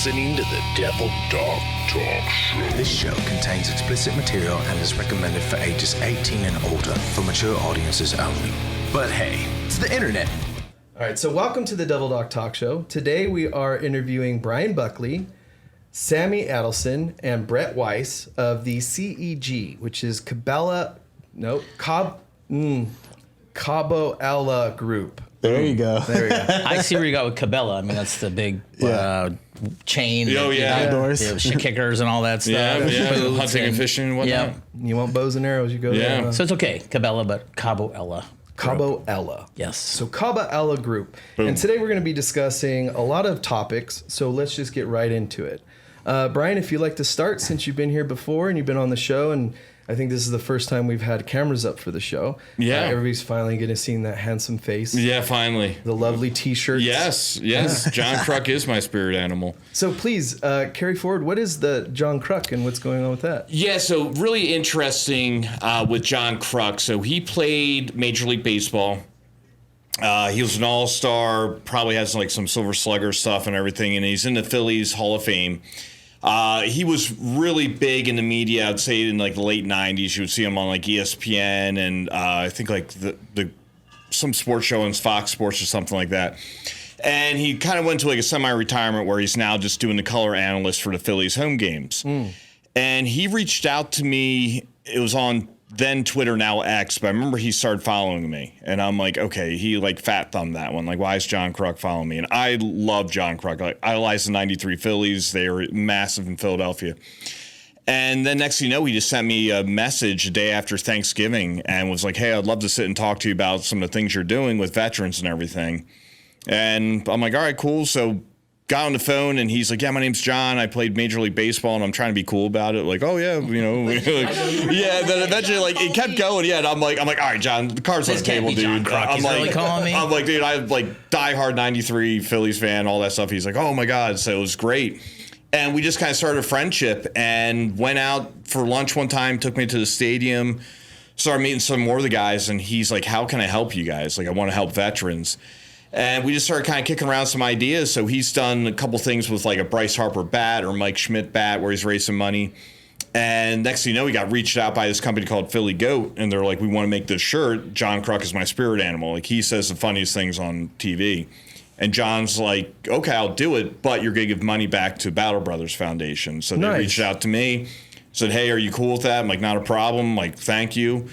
listening to the Devil Dog Talk Show. This show contains explicit material and is recommended for ages 18 and older for mature audiences only. But hey, it's the internet. All right, so welcome to the Devil Dog Talk Show. Today we are interviewing Bryan Buckley, Sammy Addleson, and Brett Weiss of the CEG, which is Caboella Group. There you go. There we go. I see where you got with Cabela. I mean, that's the big chain. Oh, yeah. Outdoors. Yeah, kickers and all that stuff. Boots Hunting and fishing and whatnot. Yeah. You want bows and arrows, you go there. So it's okay, Cabela, but Caboella. Caboella. Yes. So Caboella Group. Boom. And today we're going to be discussing a lot of topics, so let's just get right into it. Bryan, if you'd like to start, since you've been here before and you've been on the show, and I think this is the first time we've had cameras up for the show. Yeah. Everybody's finally going to see that handsome face. Yeah, finally. The lovely T-shirts. Yes. John Kruk is my spirit animal. So please, carry forward. What is the John Kruk and what's going on with that? Yeah, so really interesting with John Kruk. So he played Major League Baseball. He was an all-star, probably has like some Silver Slugger stuff and everything, and he's in the Phillies Hall of Fame. He was really big in the media, I'd say in like the late 90s. You would see him on like ESPN and I think like some sports show on Fox Sports or something like that. And he kind of went to like a semi-retirement where he's now just doing the color analyst for the Phillies home games. And he reached out to me. It was on then Twitter, now X, but I remember he started following me. And I'm like, okay, he like fat thumbed that one. Like, why is John Kruk following me? And I love John Kruk. Like, I idolize the 93 Phillies. They were massive in Philadelphia. And then next thing you know, he just sent me a message a day after Thanksgiving and was like, hey, I'd love to sit and talk to you about some of the things you're doing with veterans and everything. And I'm like, all right, cool. So got on the phone and he's like, yeah, my name's John. I played Major League Baseball and I'm trying to be cool about it. Like, oh yeah, you know. Yeah, then eventually like it kept going. Yeah, and I'm like, all right, John, the cards on the table, dude. I'm like, really calling me? I'm like, dude, I'm like diehard 93 Phillies fan, all that stuff. He's like, oh my God. So it was great. And we just kind of started a friendship and went out for lunch one time, took me to the stadium, started meeting some more of the guys, and he's like, how can I help you guys? Like, I want to help veterans. And we just started kind of kicking around some ideas. So he's done a couple things with like a Bryce Harper bat or Mike Schmidt bat where he's raised some money. And next thing you know, he got reached out by this company called Philly Goat. And they're like, we want to make this shirt. John Kruk is my spirit animal. Like, he says the funniest things on TV. And John's like, okay, I'll do it, but you're going to give money back to Battle Brothers Foundation. So they reached out to me, said, hey, are you cool with that? I'm like, not a problem. Like, thank you.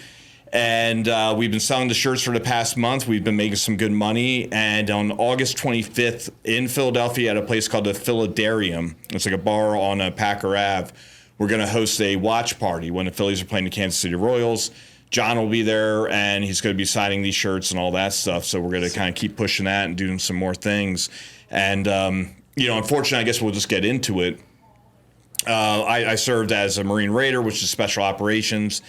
And we've been selling the shirts for the past month. We've been making some good money. And on August 25th in Philadelphia at a place called the Philadarium, it's like a bar on Packer Ave, we're going to host a watch party when the Phillies are playing the Kansas City Royals. John will be there, and he's going to be signing these shirts and all that stuff. So we're going to kind of keep pushing that and doing some more things. And, unfortunately, I guess we'll just get into it. I served as a Marine Raider, which is special operations.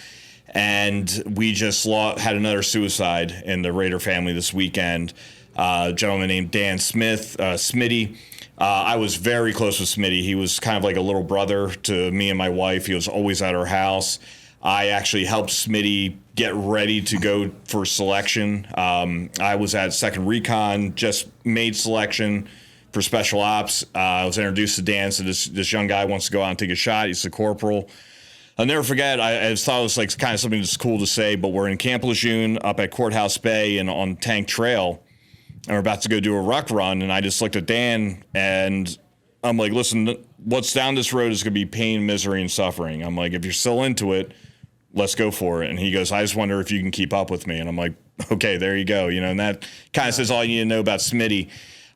And we just had another suicide in the Raider family this weekend. A gentleman named Dan Smith, Smitty. I was very close with Smitty. He was kind of like a little brother to me and my wife. He was always at our house. I actually helped Smitty get ready to go for selection. I was at 2nd Recon, just made selection for special ops. I was introduced to Dan, so this young guy wants to go out and take a shot. He's a corporal. I'll never forget, I just thought it was like kind of something that's cool to say, but we're in Camp Lejeune up at Courthouse Bay and on Tank Trail, and we're about to go do a ruck run, and I just looked at Dan, and I'm like, listen, what's down this road is going to be pain, misery, and suffering. I'm like, if you're still into it, let's go for it. And he goes, I just wonder if you can keep up with me. And I'm like, okay, there you go. And that kind of says all you need to know about Smitty.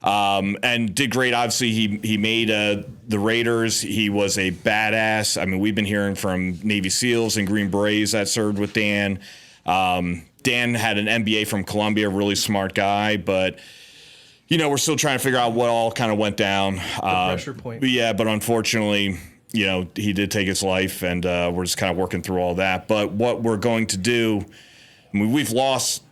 And did great. Obviously, he made the Raiders. He was a badass. I mean, we've been hearing from Navy SEALs and Green Berets that served with Dan. Dan had an MBA from Columbia, really smart guy, but we're still trying to figure out what all kind of went down. The pressure point. Yeah, but unfortunately, he did take his life, and we're just kind of working through all that. But what we're going to do, we've lost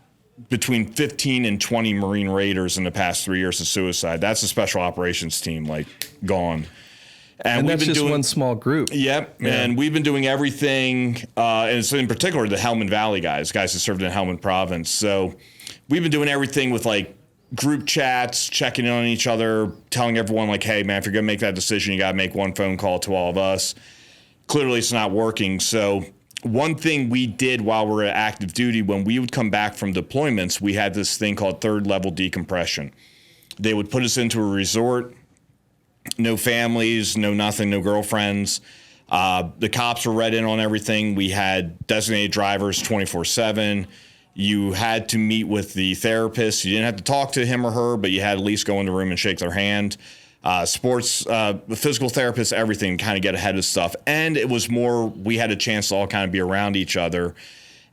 between 15 and 20 Marine Raiders in the past 3 years of suicide. That's a special operations team, like, gone. And that's just one small group. Yep. Yeah. And we've been doing everything, and it's in particular the Helmand Valley guys that served in Helmand Province. So we've been doing everything with, like, group chats, checking in on each other, telling everyone like, hey, man, if you're going to make that decision, you got to make one phone call to all of us. Clearly it's not working. So one thing we did while we were at active duty, when we would come back from deployments, we had this thing called third level decompression. They would put us into a resort, no families, no nothing, no girlfriends. The cops were read in on everything. We had designated drivers 24/7. You had to meet with the therapist. You didn't have to talk to him or her, but you had at least go in the room and shake their hand. Sports, physical therapists, everything, kind of get ahead of stuff. And it was more, we had a chance to all kind of be around each other.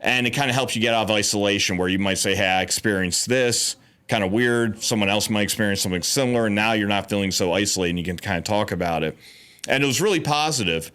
And it kind of helps you get out of isolation, where you might say, hey, I experienced this, kind of weird. Someone else might experience something similar. And now you're not feeling so isolated and you can kind of talk about it. And it was really positive.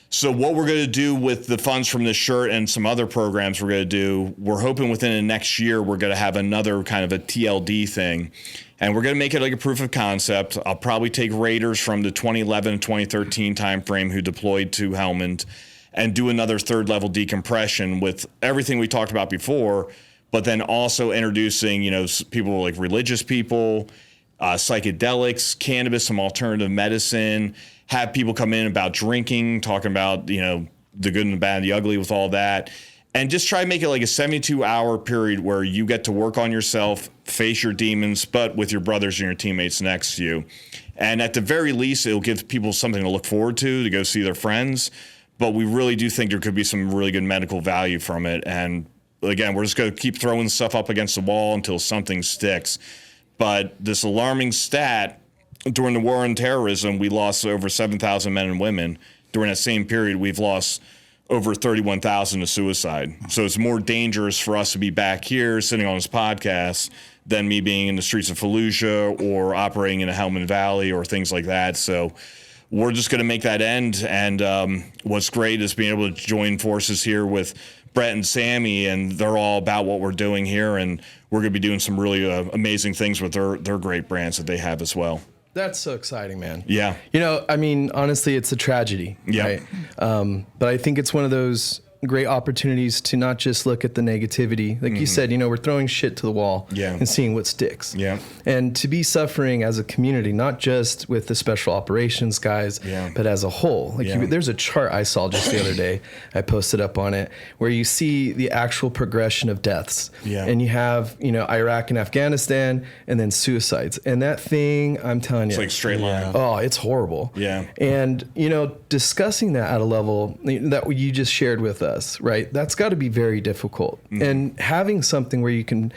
So what we're going to do with the funds from this shirt and some other programs we're going to do, we're hoping within the next year we're going to have another kind of a TLD thing. And we're going to make it like a proof of concept. I'll probably take Raiders from the 2011 2013 timeframe who deployed to Helmand and do another third level decompression with everything we talked about before, but then also introducing, people like religious people, psychedelics, cannabis, some alternative medicine, have people come in about drinking, talking about, the good and the bad and the ugly with all that. And just try to make it like a 72-hour period where you get to work on yourself, face your demons, but with your brothers and your teammates next to you. And at the very least, it'll give people something to look forward to go see their friends. But we really do think there could be some really good medical value from it. And again, we're just going to keep throwing stuff up against the wall until something sticks. But this alarming stat, during the war on terrorism, we lost over 7,000 men and women. During that same period, we've lost over 31,000 to suicide. So it's more dangerous for us to be back here sitting on this podcast than me being in the streets of Fallujah or operating in the Helmand Valley or things like that. So we're just going to make that end. And what's great is being able to join forces here with Brett and Sammy, and they're all about what we're doing here. And we're going to be doing some really amazing things with their great brands that they have as well. That's so exciting, man. Yeah. Honestly, it's a tragedy. Yeah. Right? But I think it's one of those great opportunities to not just look at the negativity. Like you said, we're throwing shit to the wall and seeing what sticks. Yeah. And to be suffering as a community, not just with the special operations guys, but as a whole. There's a chart I saw just the other day, I posted up on it, where you see the actual progression of deaths. Yeah. And you have, Iraq and Afghanistan and then suicides. And that thing, I'm telling you. It's like straight line. Oh, it's horrible. Yeah. And, discussing that at a level that you just shared with us, right? That's got to be very difficult. And having something where you can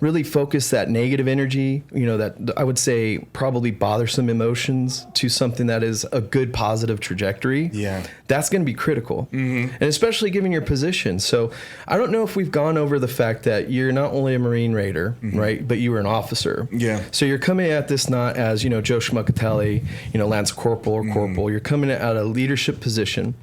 really focus that negative energy, that I would say probably bothersome emotions, to something that is a good positive trajectory. Yeah. That's going to be critical. And especially given your position. So I don't know if we've gone over the fact that you're not only a Marine Raider, right, but you were an officer. Yeah. So you're coming at this not as, Joe Schmuckatelli, Lance Corporal or Corporal. You're coming at a leadership position.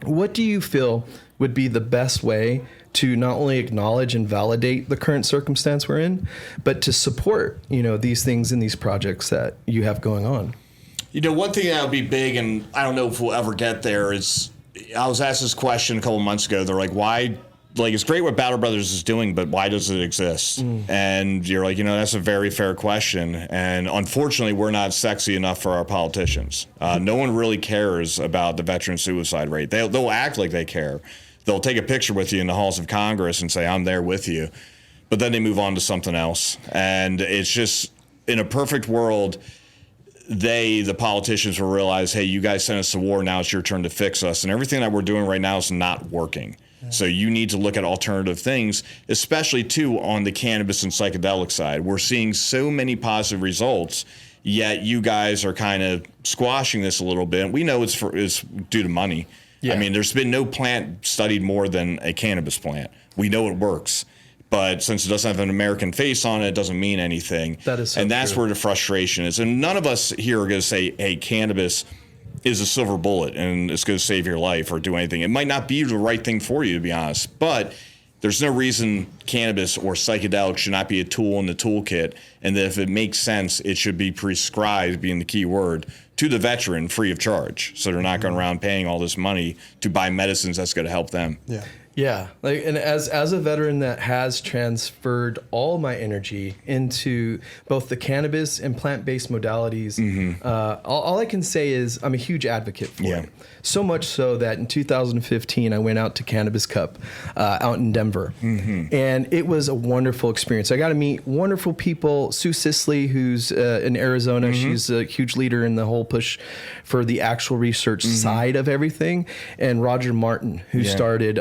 What do you feel would be the best way to not only acknowledge and validate the current circumstance we're in, but to support, these things and these projects that you have going on? One thing that would be big, and I don't know if we'll ever get there, is I was asked this question a couple months ago. They're like, why? Like, it's great what Battle Brothers is doing, but why does it exist? And you're like, that's a very fair question. And unfortunately, we're not sexy enough for our politicians. No one really cares about the veteran suicide rate. They'll act like they care. They'll take a picture with you in the halls of Congress and say, I'm there with you. But then they move on to something else. And it's just, in a perfect world, the politicians will realize, hey, you guys sent us to war, now it's your turn to fix us. And everything that we're doing right now is not working. So you need to look at alternative things, especially, too, on the cannabis and psychedelic side. We're seeing so many positive results, yet you guys are kind of squashing this a little bit. We know it's due to money. Yeah. I mean, there's been no plant studied more than a cannabis plant. We know it works. But since it doesn't have an American face on it, it doesn't mean anything. That is so and that's true. Where the frustration is. And none of us here are going to say, hey, cannabis is a silver bullet and it's going to save your life or do anything. It might not be the right thing for you, to be honest. But there's no reason cannabis or psychedelics should not be a tool in the toolkit. And that if it makes sense, it should be prescribed, being the key word, to the veteran free of charge. So they're not going around paying all this money to buy medicines that's going to help them. Yeah. Yeah, like, and as a veteran that has transferred all my energy into both the cannabis and plant-based modalities, all I can say is I'm a huge advocate for it. So much so that in 2015 I went out to Cannabis Cup out in Denver, and it was a wonderful experience. I got to meet wonderful people. Sue Sisley, who's in Arizona, she's a huge leader in the whole push for the actual research side of everything, and Roger Martin, who started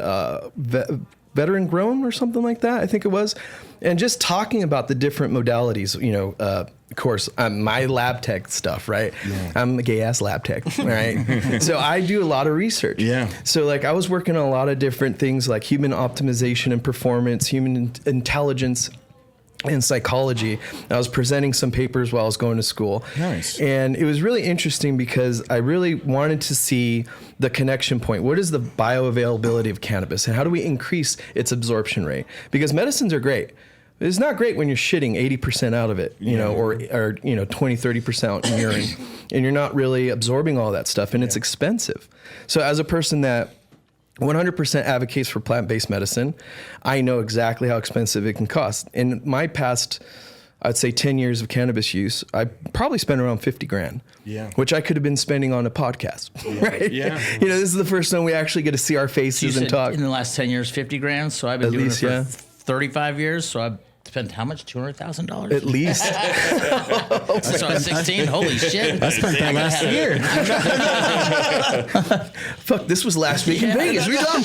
Veteran Grown or something like that, I think it was. And just talking about the different modalities, of course, my lab tech stuff, right? I'm a gay ass lab tech, right? So I do a lot of research. So like I was working on a lot of different things like human optimization and performance, human intelligence, and psychology. I was presenting some papers while I was going to school. Nice. And it was really interesting because I really wanted to see the connection point. What is the bioavailability of cannabis and how do we increase its absorption rate? Because medicines are great. It's not great when you're shitting 80% out of it, or 20, 30% out in urine, and you're not really absorbing all that stuff, and it's expensive. So as a person that 100% advocates for plant-based medicine, I know exactly how expensive it can cost. In my past, I'd say 10 years of cannabis use, I probably spent around 50 grand, which I could have been spending on a podcast, right? This is the first time we actually get to see our faces and talk. In the last 10 years, 50 grand. So I've been doing it for 35 years. So I've spent how much? $200,000? At least. So I was 16. Holy shit. I spent that last year. Fuck, this was last week in Vegas. We done.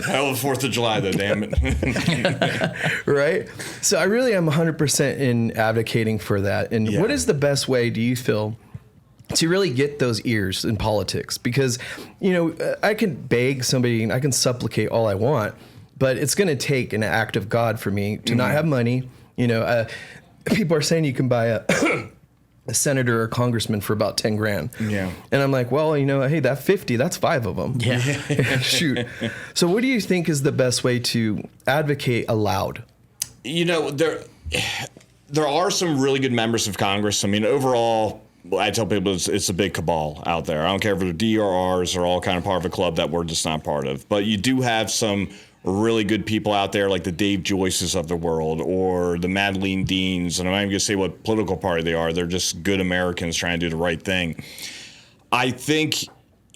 Hell of 4th of July, though, damn it. Right? So I really am 100% in advocating for that. And what is the best way, do you feel, to really get those ears in politics? Because, I can beg somebody, I can supplicate all I want, but it's going to take an act of God for me to not have money. People are saying you can buy a senator or congressman for about 10 grand. And I'm like, well, hey, that 50, that's 5 of them. Shoot. So what do you think is the best way to advocate aloud? There are some really good members of Congress. I mean, overall, I tell people it's a big cabal out there. I don't care if they're DRRs or all kind of part of a club that we're just not part of. But you do have some really good people out there like the Dave Joyces of the world or the Madeleine Deans. And I'm not even going to say what political party they are. They're just good Americans trying to do the right thing. I think,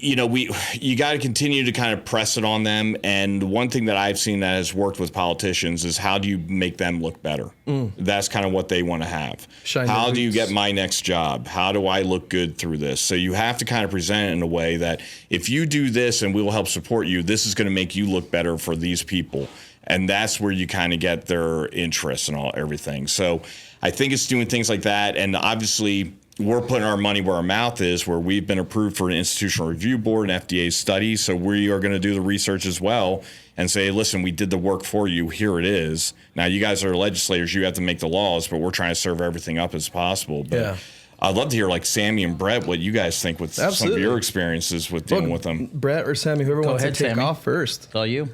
you got to continue to kind of press it on them. And one thing that I've seen that has worked with politicians is how do you make them look better? That's kind of what they want to have. How do you get my next job? How do I look good through this? So you have to kind of present it in a way that if you do this and we will help support you, this is going to make you look better for these people. And that's where you kind of get their interest and everything. So I think it's doing things like that. And obviously, we're putting our money where our mouth is, where we've been approved for an institutional review board and FDA study. So we are going to do the research as well and say, listen, we did the work for you. Here it is. Now, you guys are legislators. You have to make the laws, but we're trying to serve everything up as possible. But I'd love to hear, like Sammy and Brett, what you guys think with some of your experiences with dealing with them. Brett or Sammy, whoever wants to take off first. It's all you.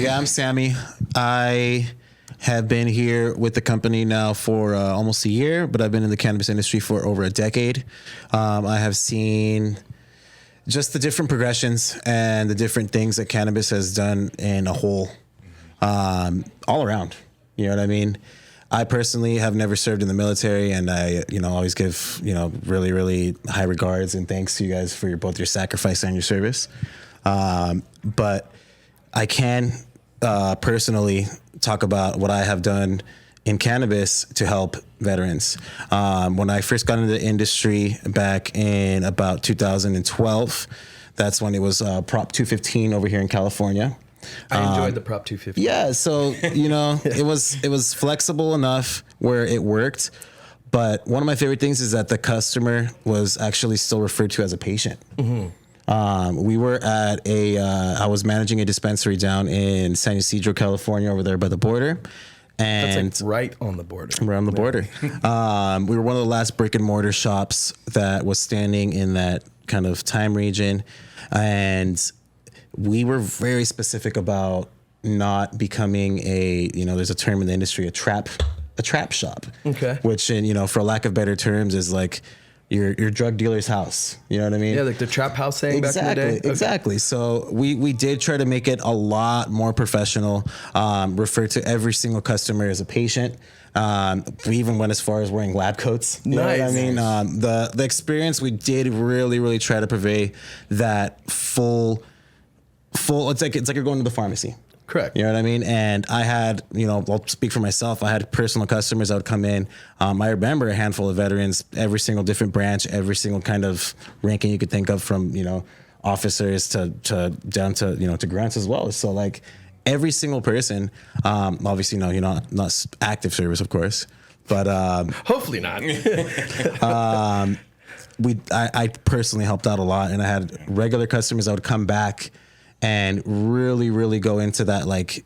I'm Sammy. I have been here with the company now for almost a year, but I've been in the cannabis industry for over a decade. I have seen just the different progressions and the different things that cannabis has done in a whole, all around. You know what I mean? I personally have never served in the military, and I, always give, really, really high regards and thanks to you guys for both your sacrifice and your service. But I can personally talk about what I have done in cannabis to help veterans. When I first got into the industry back in about 2012, that's when it was Prop 215 over here in California. I enjoyed the Prop 250. Yeah, so it was flexible enough where it worked. But one of my favorite things is that the customer was actually still referred to as a patient. We were at I was managing a dispensary down in San Ysidro, California, over there by the border. And that's like right on the border. Right on the border. We were one of the last brick and mortar shops that was standing in that kind of time region. And we were very specific about not becoming there's a term in the industry, a trap shop. Okay. Which, for lack of better terms, is like your drug dealer's house. You know what I mean? Yeah, like the trap house saying back in the day. Exactly. So we did try to make it a lot more professional. Refer to every single customer as a patient. We even went as far as wearing lab coats. You know what I mean? The experience, we did really try to purvey that full. It's like you're going to the pharmacy. Correct. You know what I mean? And I had, I'll speak for myself. I had personal customers that would come in. I remember a handful of veterans, every single different branch, every single kind of ranking you could think of, from, officers to down to, to grunts as well. So like every single person, obviously, not active service, of course, but, hopefully not. I personally helped out a lot, and I had regular customers that would come back and really go into that, like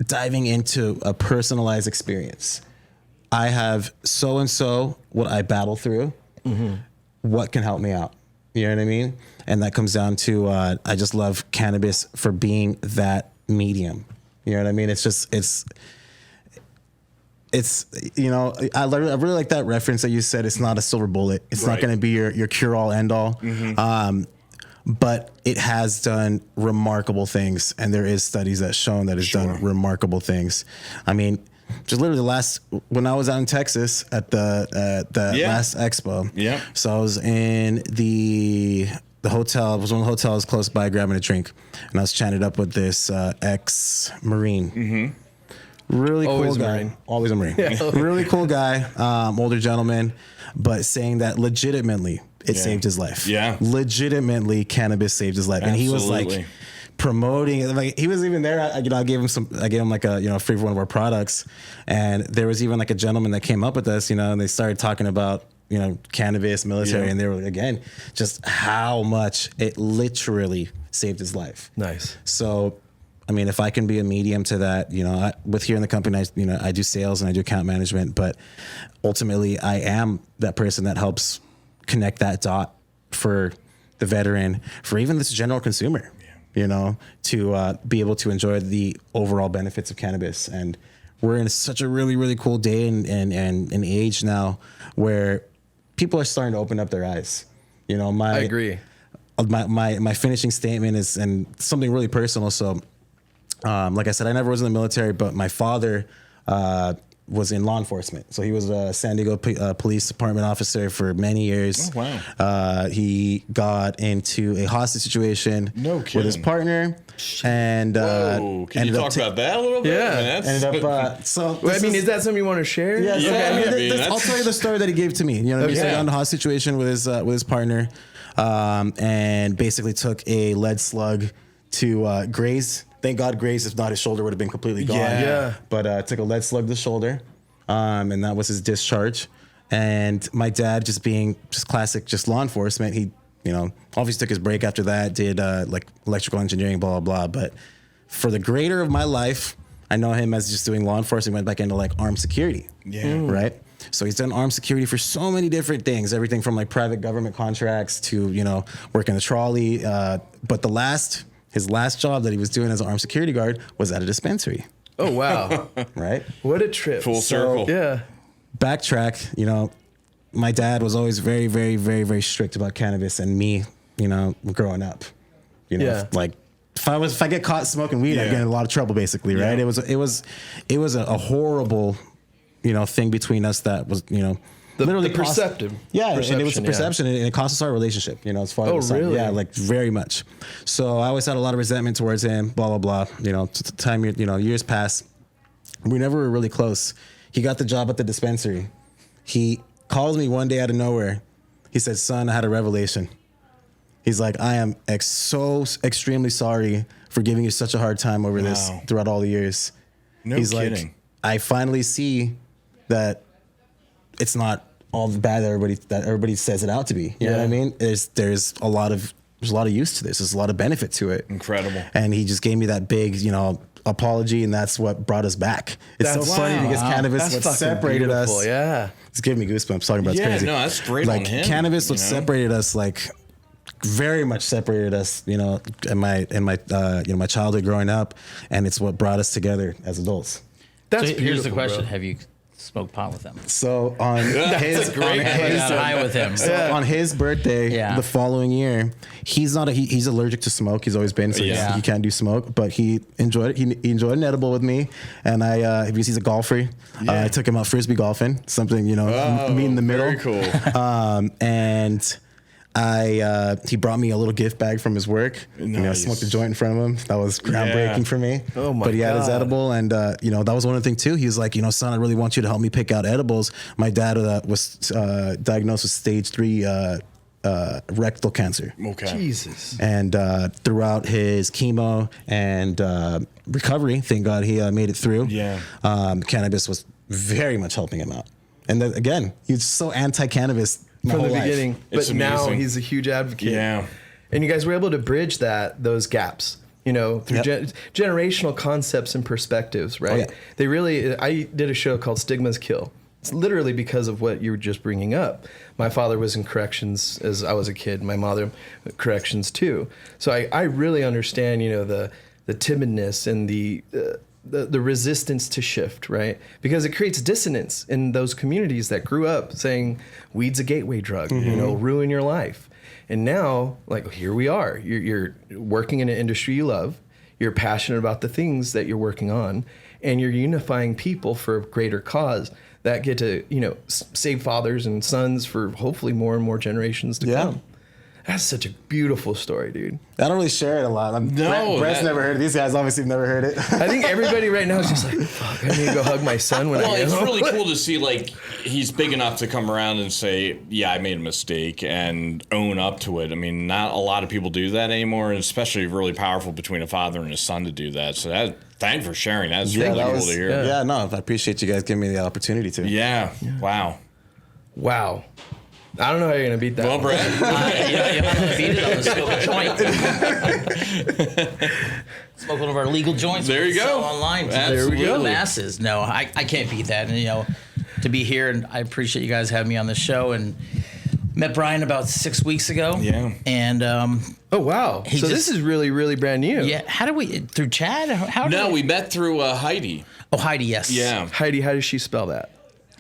diving into a personalized experience. I have so-and-so, what I battle through, what can help me out? You know what I mean? And that comes down to, I just love cannabis for being that medium. You know what I mean? It's I really like that reference that you said. It's not a silver bullet. It's not going to be your cure-all, end-all. But it has done remarkable things, and there is studies that shown that it's done remarkable things. I mean, just literally when I was out in Texas at the last expo. Yeah. So I was in the hotel. It was one of the hotels close by, grabbing a drink, and I was chatting up with this ex-Marine. Really cool guy. Always a Marine. Really cool guy, older gentleman, but saying that legitimately it saved his life. Yeah. Legitimately, cannabis saved his life. Absolutely. And he was like promoting it. Like, he was even there. I gave him like a, free for one of our products. And there was even like a gentleman that came up with us, and they started talking about, cannabis, military, and they were, again, just how much it literally saved his life. Nice. So, I mean, if I can be a medium to that, with here in the company, I do sales and I do account management, but ultimately I am that person that helps connect that dot for the veteran, for even this general consumer, to be able to enjoy the overall benefits of cannabis. And we're in such a really cool day and an age now where people are starting to open up their eyes. I agree. My finishing statement is, and something really personal. So, like I said, I never was in the military, but my father was in law enforcement. So he was a San Diego Police Department officer for many years. Oh, wow. He got into a hostage situation with his partner. And can you talk about that a little bit? Yeah. Ended up, is that something you want to share? Yeah. Okay. I'll tell you the story that he gave to me. So he got in a hostage situation with his partner, and basically took a lead slug to graze. Thank God graze, if not, his shoulder would have been completely gone. Yeah. But took a lead slug to the shoulder, and that was his discharge. And my dad, just being classic law enforcement, he, obviously took his break after that, did like electrical engineering, blah, blah, blah. But for the greater of my life, I know him as just doing law enforcement, went back into like armed security. Yeah. Right? So he's done armed security for so many different things, everything from like private government contracts to, working the trolley. But his last job that he was doing as an armed security guard was at a dispensary. Oh, wow. Right? What a trip. Full circle. Yeah. Backtrack, my dad was always very, very, very, very strict about cannabis, and me, growing up, like if I get caught smoking weed, I get in a lot of trouble, basically. Right. It was a horrible, thing between us that was, literally perceptive. And it was a perception, and it cost us our relationship, as far as really? Yeah, like very much. So I always had a lot of resentment towards him, blah, blah, blah. Time, years pass. We never were really close. He got the job at the dispensary. He calls me one day out of nowhere. He said, "Son, I had a revelation." He's like, "I am so extremely sorry for giving you such a hard time over this throughout all the years." He's kidding. Like, "I finally see that it's not all the bad that everybody says it out to be." You know what I mean? There's a lot of use to this. There's a lot of benefit to it. Incredible. And he just gave me that big, apology, and that's what brought us back. It's so funny because cannabis what separated us. Yeah. It's giving me goosebumps talking about it. It's crazy. No, that's great like, on him. Cannabis what separated us, like very much separated us, in my childhood growing up, and it's what brought us together as adults. That's so beautiful. here's the question: bro. Have you smoke pot with him. So on his I got high with him. on his birthday the following year, he's allergic to smoke. He's always been, so he can't do smoke. But he enjoyed it. He enjoyed an edible with me, and because he's a golfer, I took him out frisbee golfing. Something meet in the middle. Very cool. And he brought me a little gift bag from his work. Nice. I smoked a joint in front of him. That was groundbreaking for me. Oh my But he had his God. edible, and that was one of the things too. He was like, son, I really want you to help me pick out edibles. My dad was diagnosed with stage 3 rectal cancer. Okay. Jesus. And throughout his chemo and recovery, thank God he made it through. Yeah. Cannabis was very much helping him out. And then again, he's so anti-cannabis From the whole life. beginning. It's But now amazing. he's a huge advocate. Yeah. And you guys were able to bridge those gaps, through generational concepts and perspectives, right? Oh, yeah. They really, I did a show called Stigmas Kill. It's literally because of what you were just bringing up. My father was in corrections as I was a kid. My mother, corrections too. So I really understand, the timidness and the resistance to shift, right? Because it creates dissonance in those communities that grew up saying weed's a gateway drug, ruin your life. And now, here we are. You're working in an industry you love. You're passionate about the things that you're working on, and you're unifying people for a greater cause that get to, save fathers and sons for hopefully more and more generations to come. That's such a beautiful story, dude. I don't really share it a lot. Brett's never heard it. These guys obviously have never heard it. I think everybody right now is just like, fuck, I need to go hug my son when I Well, get it's home. really cool to see, he's big enough to come around and say, yeah, I made a mistake and own up to it. I mean, not a lot of people do that anymore, and especially really powerful between a father and a son to do that. So thanks for sharing. That's really cool to hear. Yeah, no, I appreciate you guys giving me the opportunity to. Yeah. Wow. Wow. I don't know how you're going to beat that. Well, Brett. I'm beat it on the smoke joint. Smoke one of our legal joints. There you go. Sell online. There we go. The masses. No, I can't beat that. And to be here, and I appreciate you guys having me on the show. And met Bryan about 6 weeks ago. Yeah. And Oh, wow. So this is really, really brand new. yeah, how did we through Chad? How did We met through Heidi. Oh, Heidi, yes. Yeah. Heidi, how does she spell that?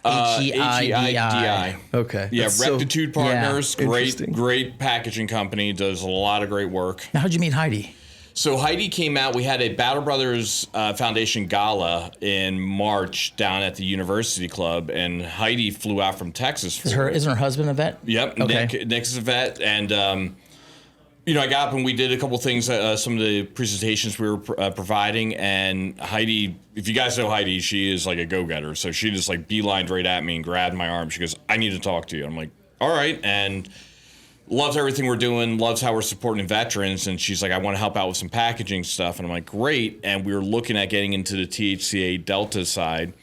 H-E-I-D-I. Okay. Yeah, That's Rectitude Partners, interesting. great packaging company, does a lot of great work. Now, how'd you meet Heidi? So Heidi came out. We had a Battle Brothers Foundation gala in March down at the University Club, and Heidi flew out from Texas. Isn't her husband a vet? Yep, Okay. Nick's a vet, and I got up and we did a couple things, some of the presentations we were providing, and Heidi, if you guys know Heidi, she is like a go-getter, so she just beelined right at me and grabbed my arm. She goes, I need to talk to you. I'm like, all right, and loves everything we're doing, loves how we're supporting veterans, and she's like, I want to help out with some packaging stuff, and I'm like, great, and we were looking at getting into the THCA Delta side.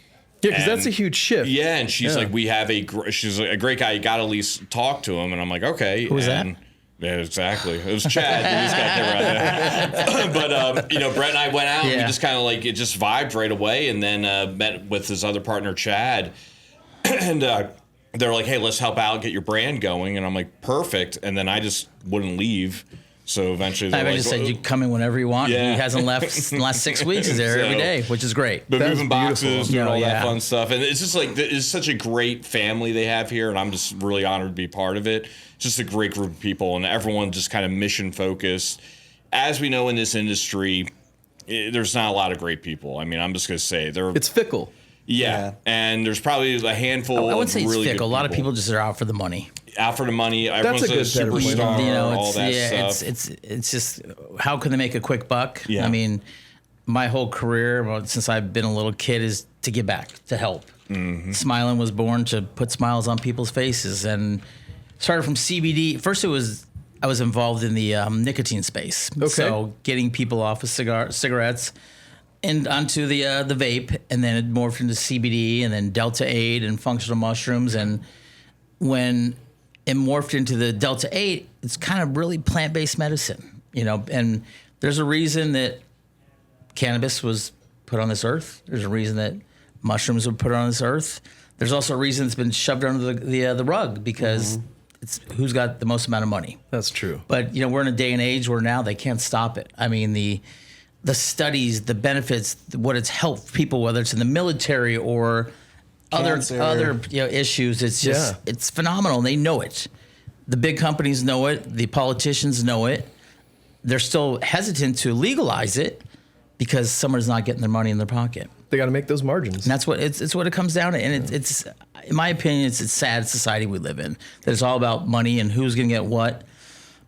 Yeah, because that's a huge shift. Yeah, and she's like, she's a great guy, you got to at least talk to him, and I'm like, okay. Who was that? Yeah, exactly. It was Chad. He's got there right there. But Brett and I went out. And we just kind of it just vibed right away, and then met with his other partner Chad, and they're like, "Hey, let's help out, get your brand going." And I'm like, "Perfect." And then I just wouldn't leave. So eventually, I just said you come in whenever you want. Yeah. He hasn't left in the last 6 weeks. He's there every day, which is great. But That's moving boxes, beautiful. doing No, all that yeah. fun stuff, and it's just it's such a great family they have here, and I'm just really honored to be part of it. It's just a great group of people, and everyone just kind of mission focused. As we know in this industry, there's not a lot of great people. I mean, I'm just gonna say It's fickle. yeah, and there's probably a handful. I wouldn't of say it's really fickle. A good lot of people just are out for the money. out for the money. Everyone's a good better point. superstar. All that stuff. It's just how can they make a quick buck? Yeah. I mean, my whole career since I've been a little kid is to give back, to help. Mm-hmm. Smilyn was born to put smiles on people's faces, and started from CBD. First, I was involved in the nicotine space. Okay. So getting people off of cigarettes and onto the vape, and then it morphed into CBD, and then Delta 8 and functional mushrooms, and when it morphed into the Delta 8, it's kind of really plant-based medicine, and there's a reason that cannabis was put on this earth. There's a reason that mushrooms were put on this earth. There's also a reason it's been shoved under the rug because it's who's got the most amount of money. That's true. But we're in a day and age where now they can't stop it. I mean, the studies, the benefits, what it's helped people, whether it's in the military or cancer. other issues. It's just it's phenomenal. And they know it. The big companies know it. The politicians know it. They're still hesitant to legalize it because someone's not getting their money in their pocket. They got to make those margins. And that's what it's what it comes down to. And it's in my opinion, it's a sad society we live in. That it's all about money and who's going to get what.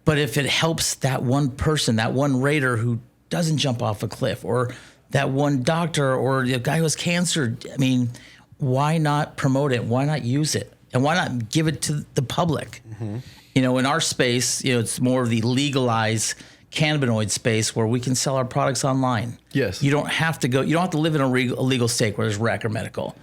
But if it helps that one person, that one raider who doesn't jump off a cliff, or that one doctor, or the guy who has cancer, I mean, why not promote it? Why not use it? And why not give it to the public? Mm-hmm. In our space, it's more of the legalized cannabinoid space where we can sell our products online. Yes. You don't have to live in a legal state where there's rec or medical.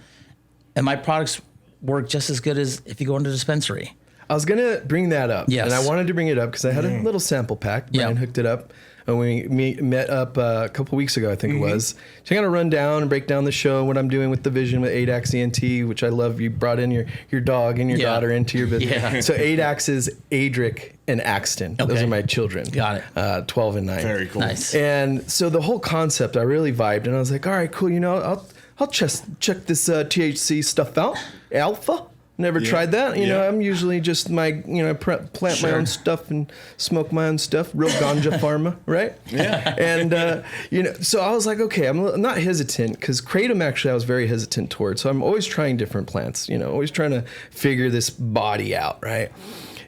And my products work just as good as if you go into a dispensary. I was going to bring that up. Yes. And I wanted to bring it up because I had a little sample pack. Bryan hooked it up. And we met up a couple weeks ago, I think it was. So I'm going to run down and break down the show, what I'm doing with the vision with ADAX ENT, which I love. You brought in your dog and your daughter into your business. Yeah. So ADAX is Adric and Axton. Okay. Those are my children. Got it. 12 and 9. Very cool. Nice. And so the whole concept, I really vibed. And I was like, all right, cool. I'll check this THC stuff out. Alpha. Never tried that. I'm usually just plant my own stuff and smoke my own stuff. Real ganja pharma, right? Yeah. And, so I was like, okay, I'm not hesitant because Kratom actually I was very hesitant towards. So I'm always trying different plants, always trying to figure this body out, right?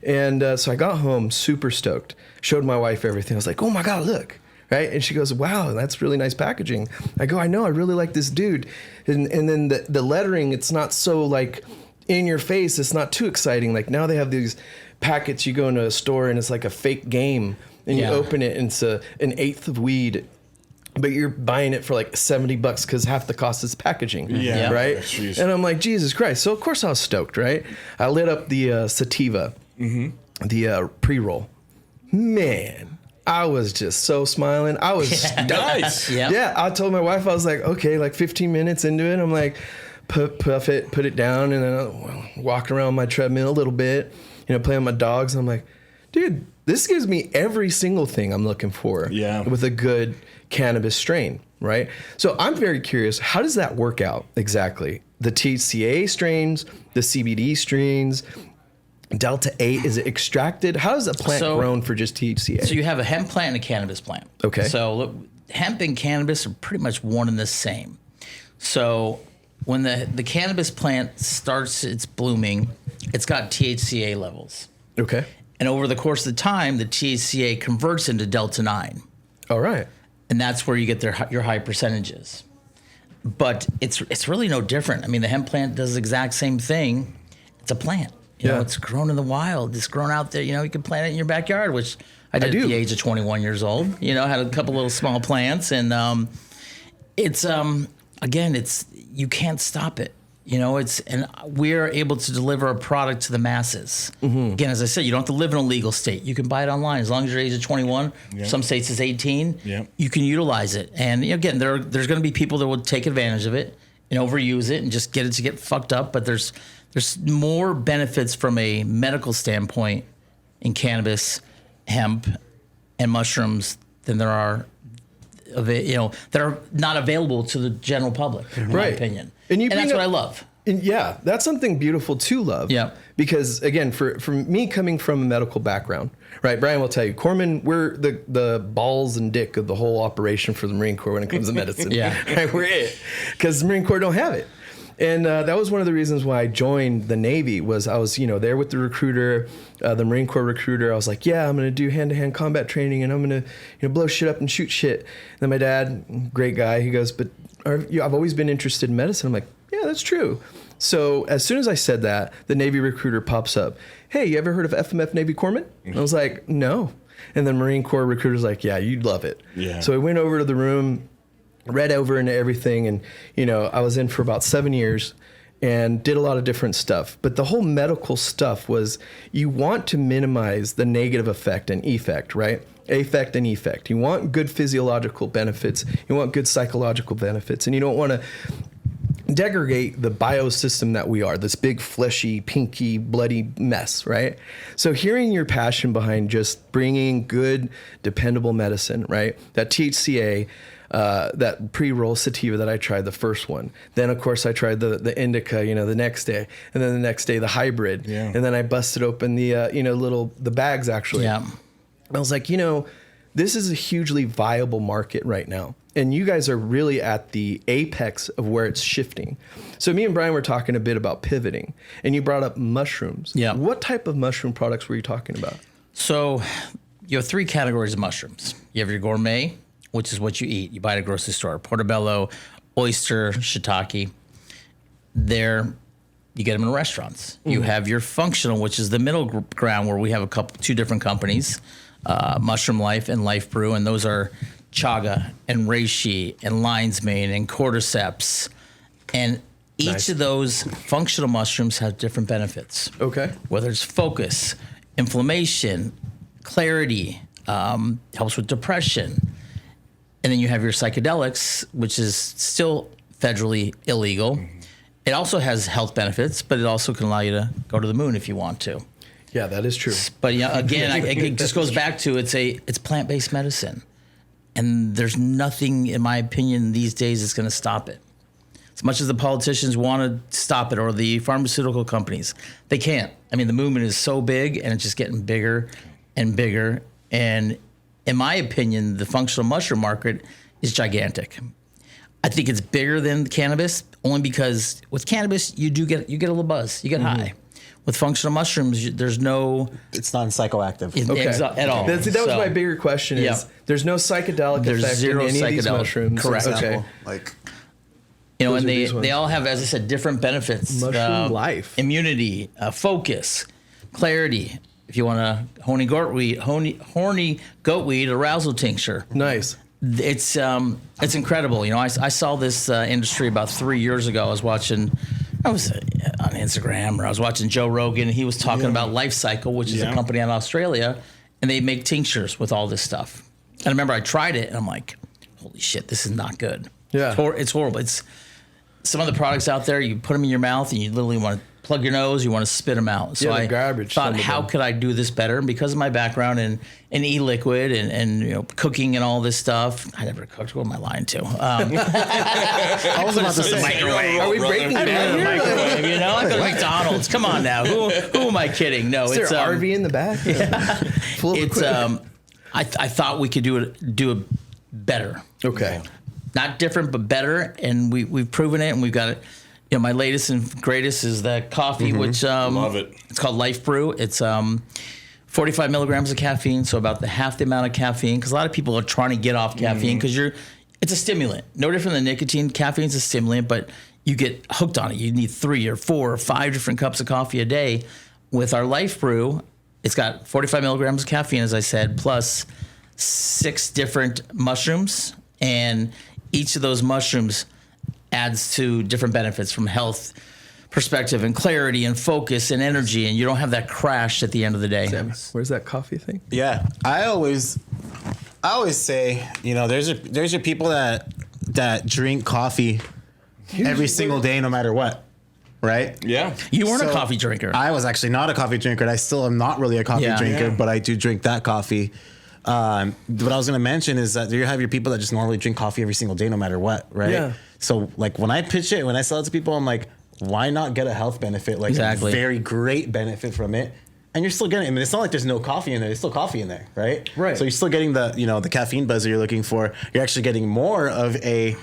And so I got home super stoked, showed my wife everything. I was like, oh my God, look. Right. And she goes, wow, that's really nice packaging. I go, I know, I really like this dude. And then the lettering, it's not so like in your face. It's not too exciting. Like now they have these packets. You go into a store and it's like a fake game and you open it and it's an eighth of weed, but you're buying it for like $70 because half the cost is packaging. Yeah. Right. Jeez. And I'm like, Jesus Christ. So of course I was stoked. Right. I lit up the sativa, the pre-roll. Man, I was just so smiling. I was nice. Yeah. I told my wife, I was like, okay, like 15 minutes into it, I'm like, puff it, put it down, and then I'll walk around my treadmill a little bit, play with my dogs. And I'm like, dude, this gives me every single thing I'm looking for with a good cannabis strain, right? So I'm very curious, how does that work out exactly? The THCA strains, the CBD strains, Delta 8, is it extracted? How is a plant grown for just THCA? So you have a hemp plant and a cannabis plant. Okay. So look, hemp and cannabis are pretty much one and the same. So when the cannabis plant starts its blooming, it's got THCA levels. Okay. And over the course of the time, the THCA converts into Delta 9. All right. And that's where you get your high percentages. But it's really no different. I mean, the hemp plant does the exact same thing. It's a plant. It's grown in the wild. It's grown out there. You can plant it in your backyard, which I did at the age of 21 years old. Had a couple little small plants. And it's you can't stop it. And we're able to deliver a product to the masses. Mm-hmm. Again, as I said, you don't have to live in a legal state. You can buy it online as long as you're age of 21. Yep. Some states it's 18. Yep. You can utilize it. And again, there's going to be people that will take advantage of it and overuse it and just get it to get fucked up. But there's more benefits from a medical standpoint in cannabis, hemp, and mushrooms than there are that are not available to the general public, in my opinion. And that's what I love. And that's something beautiful to love. Yeah. Because again, for me coming from a medical background, right? Bryan will tell you, Corman, we're the balls and dick of the whole operation for the Marine Corps when it comes to medicine. Right? We're it. Because the Marine Corps don't have it. And that was one of the reasons why I joined the Navy. Was I was there with the recruiter, the Marine Corps recruiter. I was like, yeah, I'm gonna do hand-to-hand combat training, and I'm gonna blow shit up and shoot shit. And then my dad, great guy, he goes, but I've always been interested in medicine. I'm like, yeah, that's true. So as soon as I said that, the Navy recruiter pops up. Hey, you ever heard of FMF Navy Corpsman? And I was like, no. And the Marine Corps recruiter's like, yeah, you'd love it. Yeah. So I went over to the room, read over into everything, and I was in for about 7 years and did a lot of different stuff. But the whole medical stuff was, you want to minimize the negative effect and effect, right? Affect and effect. You want good physiological benefits. You want good psychological benefits, and you don't want to degrade the biosystem that we are, this big, fleshy, pinky, bloody mess, right? So hearing your passion behind just bringing good, dependable medicine, right? That THCA, that pre-roll sativa that I tried, the first one. Then of course I tried the indica, the next day, and then the next day the hybrid, and then I busted open the the bags actually. Yeah. And I was like, this is a hugely viable market right now. And you guys are really at the apex of where it's shifting. So me and Bryan were talking a bit about pivoting, and you brought up mushrooms. Yeah. What type of mushroom products were you talking about? So you have 3 categories of mushrooms. You have your gourmet, which is what you eat. You buy at a grocery store. Portobello, oyster, shiitake. There, you get them in restaurants. You have your functional, which is the middle ground where we have 2 different companies, Mushroom Life and Life Brew, and those are chaga and reishi and lion's mane and cordyceps. And each of those functional mushrooms have different benefits. Okay. Whether it's focus, inflammation, clarity, helps with depression. And then you have your psychedelics, which is still federally illegal. It also has health benefits, but it also can allow you to go to the moon if you want to. Yeah, that is true. But again, it just goes back to it's plant-based medicine. And there's nothing, in my opinion, these days that's going to stop it. As much as the politicians want to stop it or the pharmaceutical companies, they can't. I mean, the movement is so big and it's just getting bigger and bigger. And in my opinion, the functional mushroom market is gigantic. I think it's bigger than cannabis only because with cannabis, you get a little buzz, you get high. With functional mushrooms, there's no... It's not psychoactive. At all. That was my bigger question is there's no psychedelic effect in any of these mushrooms. Correct. Okay. Like... and they all have, as I said, different benefits. Mushroom Life. Immunity, focus, clarity. If you want a horny goatweed arousal tincture. Nice. It's incredible. I saw this industry about 3 years ago. I was on Instagram or I was watching Joe Rogan. And he was talking about Life Cycle, which is a company out of Australia, and they make tinctures with all this stuff. And I remember I tried it, and I'm like, holy shit, this is not good. Yeah. It's horrible. It's some of the products out there, you put them in your mouth, and you literally want to plug your nose, you want to spit them out. So I garbage, thought, how could I do this better? And because of my background in e-liquid and cooking and all this stuff, I never cooked. What am I lying to? I was about to say, microwave. Are we breaking down here? Microwave, I go to McDonald's. Come on now. Who am I kidding? No, Is it's there an RV in the back? Full of equipment? I thought we could do it better. Okay. Not different, but better, and we've proven it, and we've got it. My latest and greatest is that coffee, which love it. It's called Life Brew. It's 45 milligrams of caffeine, so about half the amount of caffeine. Because a lot of people are trying to get off caffeine because it's a stimulant, no different than nicotine. Caffeine's a stimulant, but you get hooked on it. You need 3 or 4 or 5 different cups of coffee a day. With our Life Brew, it's got 45 milligrams of caffeine, as I said, plus 6 different mushrooms, and each of those mushrooms adds to different benefits from health perspective and clarity and focus and energy, and you don't have that crash at the end of the day. Sammy, where's that coffee thing? Yeah, I always say, there's your people that drink coffee every single day, no matter what, right? Yeah. You weren't a coffee drinker. I was actually not a coffee drinker, and I still am not really a coffee drinker, but I do drink that coffee. What I was going to mention is that you have your people that just normally drink coffee every single day, no matter what, right? Yeah. So like when I pitch it, when I sell it to people, I'm like, why not get a health benefit, like Exactly. a very great benefit from it? And you're still getting, it's not like there's no coffee in there. There's still coffee in there, right? Right. So you're still getting the caffeine buzz that you're looking for. You're actually getting more of a,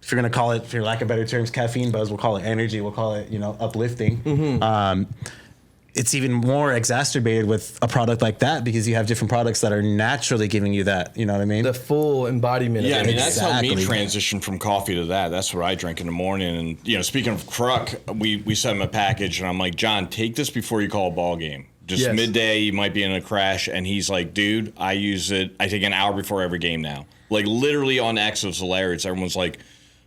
if you're going to call it, for lack of better terms, caffeine buzz, we'll call it energy, we'll call it, uplifting. It's even more exacerbated with a product like that because you have different products that are naturally giving you that. You know what I mean? The full embodiment Yeah, of I it. mean, that's helped me Exactly. transition from coffee to that. That's what I drink in the morning. And, speaking of Kruk, we sent him a package, and I'm like, John, take this before you call a ball game. Just Yes. midday, you might be in a crash. And he's like, dude, I use it. I take an hour before every game now. Like, literally on X, it was hilarious. Everyone's like,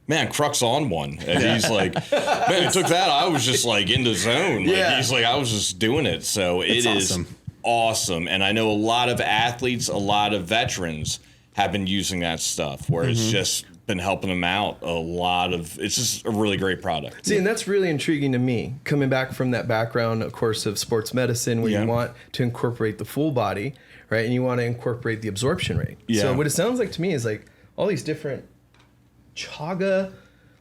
man, Kruk's on one. And he's like, man, he took that. I was just like in the zone. Like, Yeah. he's like, I was just doing it. So It's it is awesome. awesome. And I know a lot of athletes, a lot of veterans have been using that stuff where it's just been helping them out it's just a really great product. See, and that's really intriguing to me, coming back from that background, of course, of sports medicine, where Yeah. you want to incorporate the full body, right? And you want to incorporate the absorption rate. Yeah. So what it sounds like to me is like all these different chaga,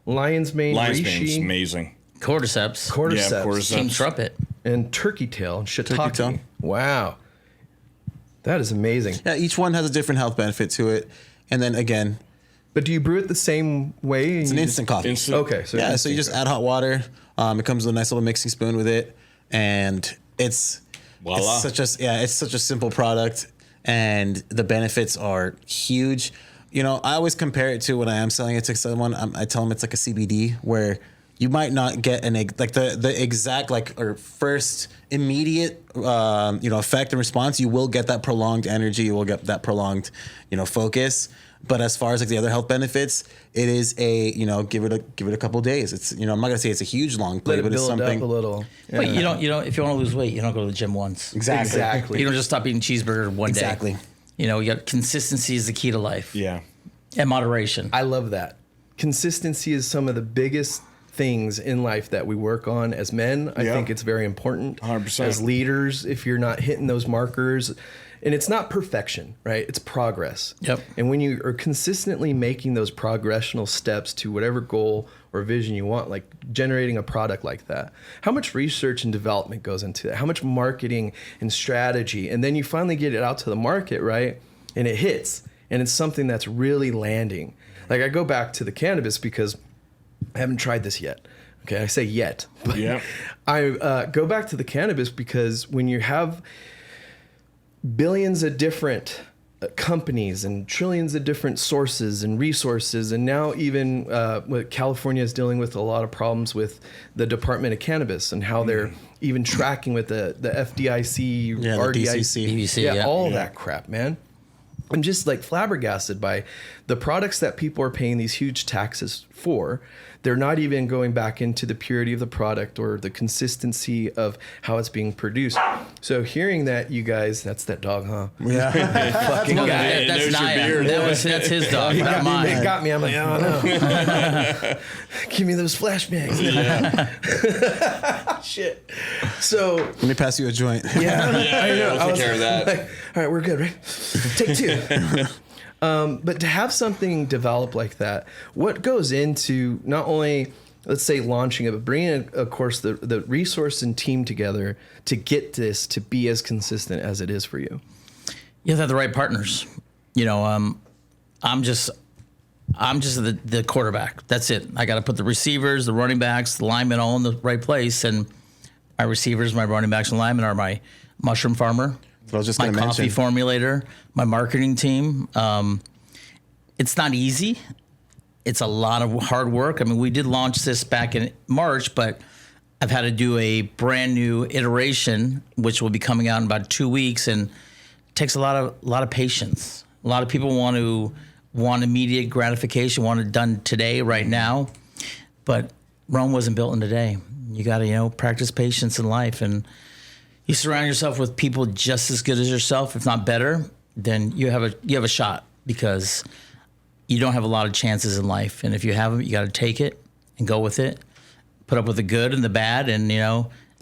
lion's mane, Lion's mane's reishi, amazing. Cordyceps. cordyceps, cordyceps. Team trumpet. and turkey tail and shiitake. tail. Wow. That is amazing. Yeah, each one has a different health benefit to it. And then again, But do you brew it the same way? it's an instant coffee. Okay. So Yeah, so you just add hot water. It comes with a nice little mixing spoon with it, and it's Voila. it's such a simple product, and the benefits are huge. You know, I always compare it to when I am selling it to someone. I tell them it's like a CBD where you might not get the exact or first immediate effect and response. You will get that prolonged energy. You will get that prolonged focus. But as far as like the other health benefits, it is give it a couple of days. It's I'm not gonna say it's a huge long play, let it but it's build something. up a little. Yeah. But you don't if you want to lose weight, you don't go to the gym once. Exactly. You don't just stop eating cheeseburger one day. Exactly. You got consistency is the key to life. Yeah. And moderation. I love that. Consistency is some of the biggest things in life that we work on as men. I Yeah. think it's very important. 100%. As leaders, if you're not hitting those markers, and it's not perfection, right? It's progress. Yep. And when you are consistently making those progressional steps to whatever goal or vision you want, like generating a product like that, how much research and development goes into that? How much marketing and strategy? And then you finally get it out to the market, right? And it hits. And it's something that's really landing. Like I go back to the cannabis because I haven't tried this yet. Okay, I say yet. But Yeah. I go back to the cannabis because when you have billions of different companies and trillions of different sources and resources, and now even what California is dealing with a lot of problems with the Department of Cannabis and how they're even tracking with the FDIC, Yeah, the DCC. DVC, all that crap, man. I'm just like flabbergasted by the products that people are paying these huge taxes for. They're not even going back into the purity of the product or the consistency of how it's being produced. So hearing that, you guys, that's that dog, huh? Yeah. Fucking guy. It That's knows your Naya. beard. That's his dog, not It mine. got me. I'm like, oh no. Give me those flashbangs. Shit. So Let me pass you a joint. yeah, I know. I'll I take was care of that. like, all right, we're good, right? Take two. But to have something develop like that, what goes into not only, let's say, launching it, but bringing, of course, the resource and team together to get this to be as consistent as it is for you? You have to have the right partners. I'm just the quarterback. That's it. I got to put the receivers, the running backs, the linemen all in the right place. And my receivers, my running backs, and linemen are my mushroom farmer, I was just my going to coffee mention. formulator, my marketing team. It's not easy. It's a lot of hard work. I mean, we did launch this back in March, but I've had to do a brand new iteration, which will be coming out in about 2 weeks, and it takes a lot of patience. A lot of people want immediate gratification, want it done today, right now, but Rome wasn't built in a day. You got to practice patience in life, and you surround yourself with people just as good as yourself, if not better. Then you have a shot, because you don't have a lot of chances in life, and if you have them, you got to take it and go with it. Put up with the good and the bad, and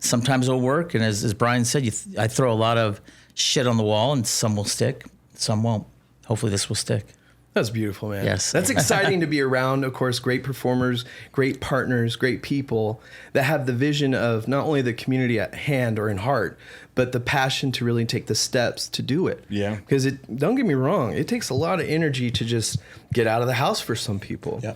sometimes it'll work. And as Bryan said, I throw a lot of shit on the wall, and some will stick, some won't. Hopefully, this will stick. That's beautiful, man. Yes. That's exciting to be around, of course, great performers, great partners, great people that have the vision of not only the community at hand or in heart, but the passion to really take the steps to do it. Yeah. Because don't get me wrong, it takes a lot of energy to just get out of the house for some people. Yeah.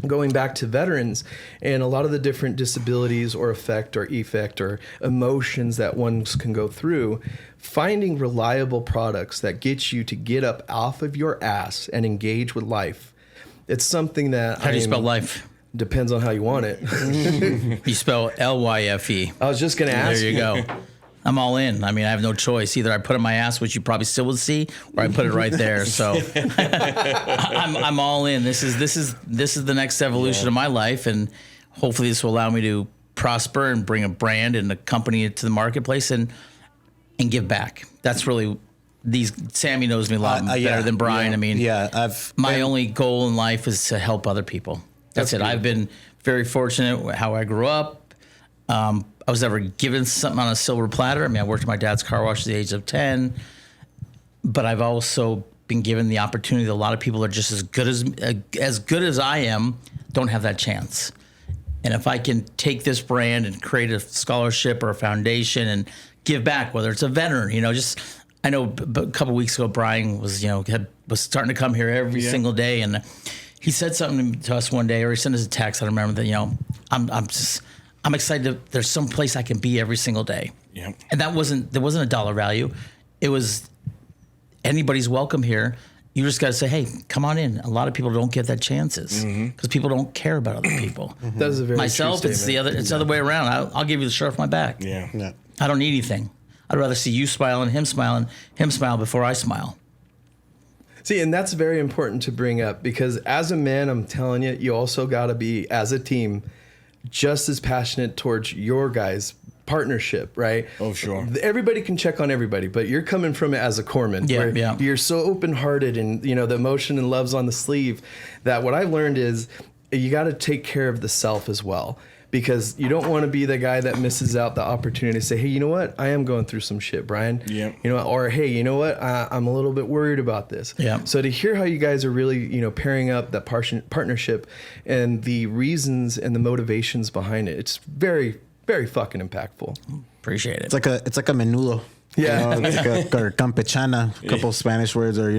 Going back to veterans and a lot of the different disabilities or effect or emotions that one can go through, finding reliable products that get you to get up off of your ass and engage with life. It's something that How do you spell life? Depends on how you want it. You spell Lyfe. I was just going to ask There you go. I'm all in. I mean, I have no choice. Either I put it in my ass, which you probably still would see, or I put it right there. So I'm all in. This is the next evolution of my life, and hopefully this will allow me to prosper and bring a brand and a company to the marketplace and give back. That's really Sammy knows me a lot better than Bryan. I mean, my only goal in life is to help other people. That's it. I've been very fortunate how I grew up. I was never given something on a silver platter. I mean, I worked at my dad's car wash at the age of 10, but I've also been given the opportunity that a lot of people are just as good as I am, don't have that chance. And if I can take this brand and create a scholarship or a foundation and give back, whether it's a veteran, I know a couple of weeks ago, Bryan was, was starting to come here every single day. And he said something to us one day, or he sent us a text. I remember that, I'm excited there's some place I can be every single day. Yeah. And there wasn't a dollar value. It was anybody's welcome here. You just got to say, hey, come on in. A lot of people don't get that chances because people don't care about other people. That is a very Myself, true it's the other way around. I'll give you the shirt off my back. Yeah. I don't need anything. I'd rather see you smiling, him smile before I smile. See, and that's very important to bring up because as a man, I'm telling you, you also got to be, as a team, just as passionate towards your guys' partnership, right? Oh, sure. Everybody can check on everybody, but you're coming from it as a corpsman. Yeah. You're so open-hearted and, the emotion and love's on the sleeve that what I've learned is you got to take care of the self as well. Because you don't want to be the guy that misses out the opportunity to say, hey, you know what? I am going through some shit, Bryan. Yeah. Or hey, you know what? I'm a little bit worried about this. Yeah. So to hear how you guys are really, pairing up that partnership and the reasons and the motivations behind it, it's very, very fucking impactful. Appreciate it. It's like a menudo. Yeah. It's like a campechana, a couple of Spanish words, or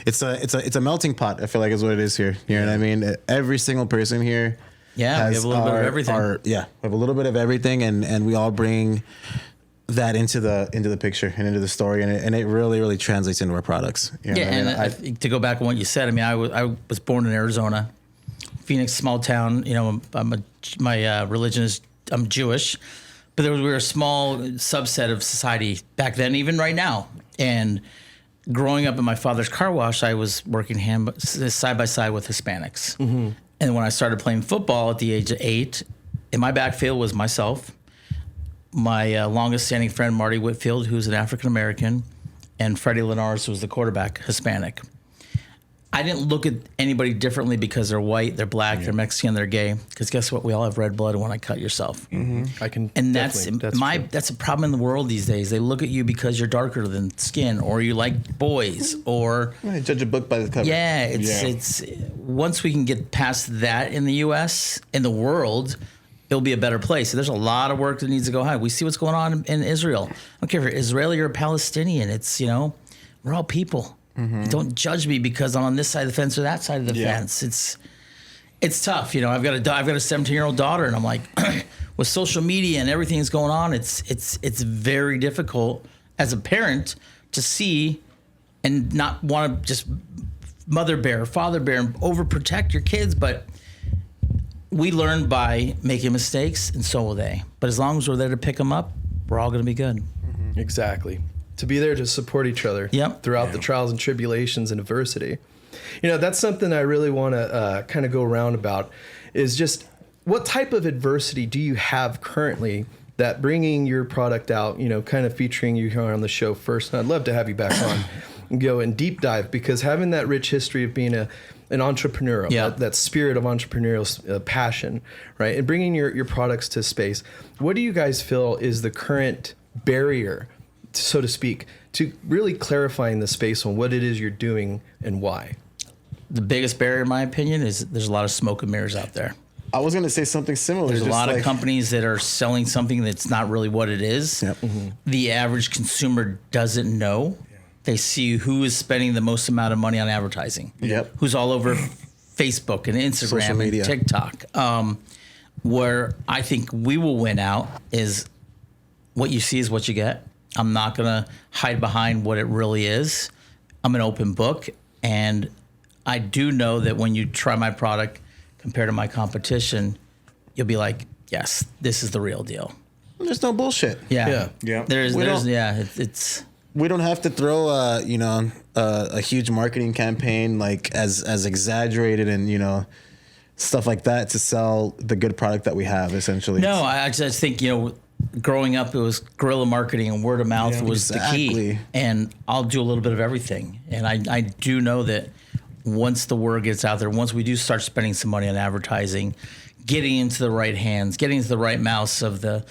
it's a melting pot. I feel like is what it is here. You know what I mean? Every single person here. Yeah, we have a little bit of everything. We have a little bit of everything, and we all bring that into the picture and into the story, and it really, really translates into our products. To go back on what you said, I was born in Arizona, Phoenix, small town. My religion is I'm Jewish, but we were a small subset of society back then, even right now. And growing up in my father's car wash, I was working side by side with Hispanics. Mm-hmm. And when I started playing football at the age of 8, in my backfield was myself, my longest standing friend, Marty Whitfield, who's an African-American, and Freddie Linares, who was the quarterback, Hispanic. I didn't look at anybody differently because they're white, they're black, they're Mexican, they're gay. Because guess what? We all have red blood when I cut yourself. Mm-hmm. That's a problem in the world these days. They look at you because you're darker than skin, or you like boys, or judge a book by the cover. It's once we can get past that in the U.S. in the world, it'll be a better place. So there's a lot of work that needs to go on. We see what's going on in Israel. I don't care if you're Israeli or Palestinian. It's we're all people. Mm-hmm. Don't judge me because I'm on this side of the fence or that side of the fence. It's tough. I've got a 17-year-old daughter, and I'm like, with social media and everything that's going on, it's very difficult as a parent to see and not want to just mother bear, father bear, and overprotect your kids. But we learn by making mistakes, and so will they. But as long as we're there to pick them up, we're all going to be good. Mm-hmm. Exactly. To be there to support each other throughout the trials and tribulations and adversity. That's something I really want to kind of go around about is just what type of adversity do you have currently that bringing your product out, kind of featuring you here on the show first. And I'd love to have you back on and go and deep dive because having that rich history of being an entrepreneur, that spirit of entrepreneurial passion, right? And bringing your products to space. What do you guys feel is the current barrier, so to speak, to really clarifying the space on what it is you're doing and why? The biggest barrier, in my opinion, is there's a lot of smoke and mirrors out there. I was going to say something similar. There's a lot of companies that are selling something that's not really what it is. Yep. Mm-hmm. The average consumer doesn't know. They see who is spending the most amount of money on advertising. Yep. Who's all over Facebook and Instagram Social media. and TikTok. Where I think we will win out is what you see is what you get. I'm not going to hide behind what it really is. I'm an open book. And I do know that when you try my product compared to my competition, you'll be like, yes, this is the real deal. There's no bullshit. Yeah. It's we don't have to throw a huge marketing campaign like as exaggerated and stuff like that to sell the good product that we have essentially. No, I just think growing up it was guerrilla marketing and word of mouth was the key. And I'll do a little bit of everything. And I do know that once the word gets out there, once we do start spending some money on advertising, getting into the right hands, getting into the right mouths of the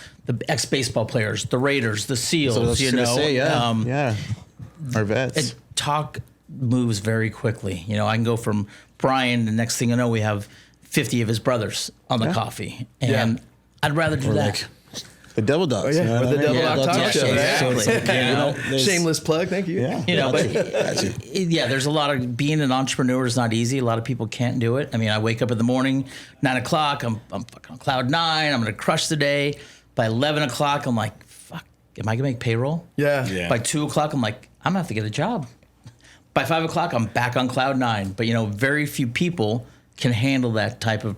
ex-baseball players, the Raiders, the SEALs, our vets. Talk moves very quickly. You know, I can go from Bryan, the next thing I know, we have 50 of his brothers on the coffee. And I'd rather do that. Like the Double Dogs. Yeah, You know with what the I mean? Double Dog Talk Show. exactly. So it's like, you know, there's- Shameless plug. Thank you. Yeah. You know, but Gotcha. yeah, there's a lot of being an entrepreneur is not easy. A lot of people can't do it. I mean, I wake up in the morning, 9 o'clock, I'm fucking on cloud 9. I'm going to crush the day. By 11 o'clock, I'm like, fuck, am I going to make payroll? Yeah. By 2 o'clock, I'm like, I'm going to have to get a job. By 5 o'clock, I'm back on cloud 9. But, you know, very few people can handle that type of,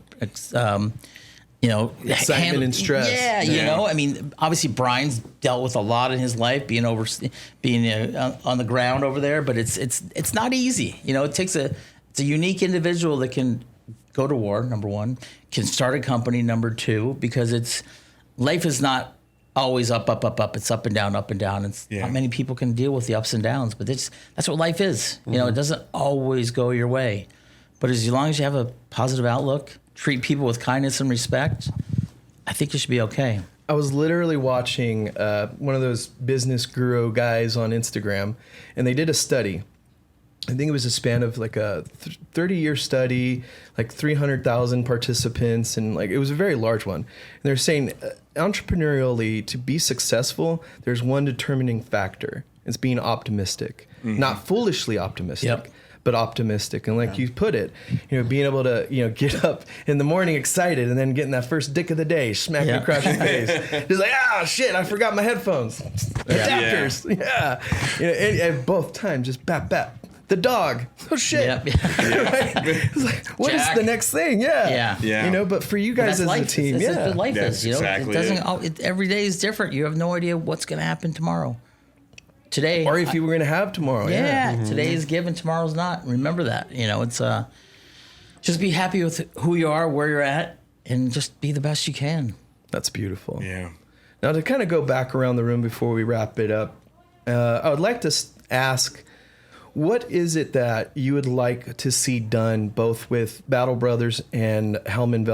you know, Excitement and stress. Yeah, you know, I mean, obviously Bryan's dealt with a lot in his life, being on the ground over there, but it's not easy. You know, it's a unique individual that can go to war, number one, can start a company, number two, because life is not always up. It's up and down, and not many people can deal with the ups and downs, but that's what life is. You know, it doesn't always go your way, but as long as you have a positive outlook, treat people with kindness and respect, I think you should be okay. I was literally watching one of those business guru guys on Instagram, and they did a study. I think it was a span of like a 30-year study, like 300,000 participants, and like it was a very large one. And they're saying entrepreneurially, to be successful, there's one determining factor. It's being optimistic, not foolishly optimistic. Yep. But optimistic. And like you put it, you know, being able to, you know, get up in the morning excited and then getting that first dick of the day smacking across your face. Just like, shit, I forgot my headphones. Adapters. Yeah. You know, and both times, just bap, bap. The dog. Oh, shit. Yep. Right? It's like, what is Jack. the next thing? Yeah. Yeah. You know, but for you guys as a team, That's what life That's is. You know, exactly it doesn't. Every day is different. You have no idea what's going to happen tomorrow. Today, Or if you were going to have tomorrow. today is given, tomorrow's not. Remember that. You know, it's just be happy with who you are, where you're at, and just be the best you can. That's beautiful. Yeah. Now, to kind of go back around the room before we wrap it up, I would like to ask, what is it that you would like to see done both with Battle Brothers and Hellman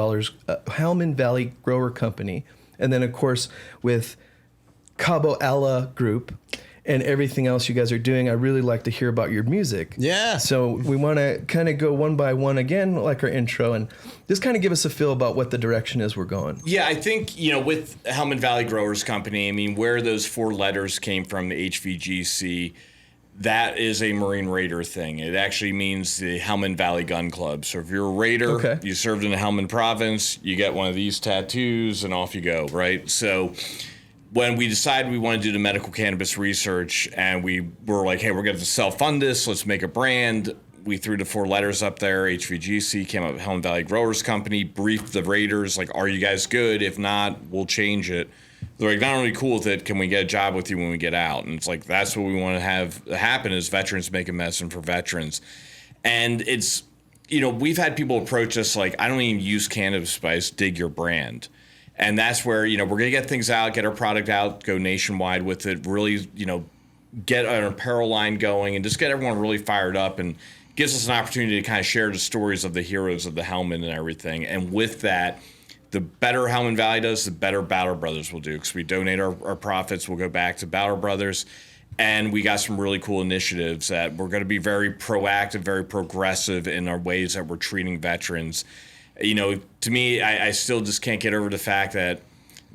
Valley Grower Company, and then, of course, with Cabo Ella Group and everything else you guys are doing? I really like to hear about your music. Yeah. So we want to kind of go one by one again, like our intro, and just kind of give us a feel about what the direction is we're going. Yeah, I think, you know, with Hellman Valley Growers Company, I mean, where those 4 letters came from, the HVGC, that is a Marine Raider thing. It actually means the Hellman Valley Gun Club. So if you're a Raider, you served in the Hellman province, you get one of these tattoos, and off you go, right? So when we decided we wanted to do the medical cannabis research, and we were like, hey, we're going to self-fund this, let's make a brand. We threw the 4 letters up there, HVGC, came up with Hellman Valley Growers Company, briefed the Raiders, like, are you guys good? If not, we'll change it. They're like, not only cool with it, can we get a job with you when we get out? And it's like, that's what we want to have happen, is veterans making medicine for veterans. And it's, you know, we've had people approach us like, I don't even use cannabis, but I just dig your brand. And that's where, you know, we're going to get things out, get our product out, go nationwide with it, really, you know, get an apparel line going and just get everyone really fired up, and gives us an opportunity to kind of share the stories of the heroes of the Hellman and everything. And with that, the better Hellman Valley does, the better Battle Brothers will do, because we donate our profits, we'll go back to Battle Brothers. And we got some really cool initiatives that we're going to be very proactive, very progressive in our ways that we're treating veterans. You know, to me, I still just can't get over the fact that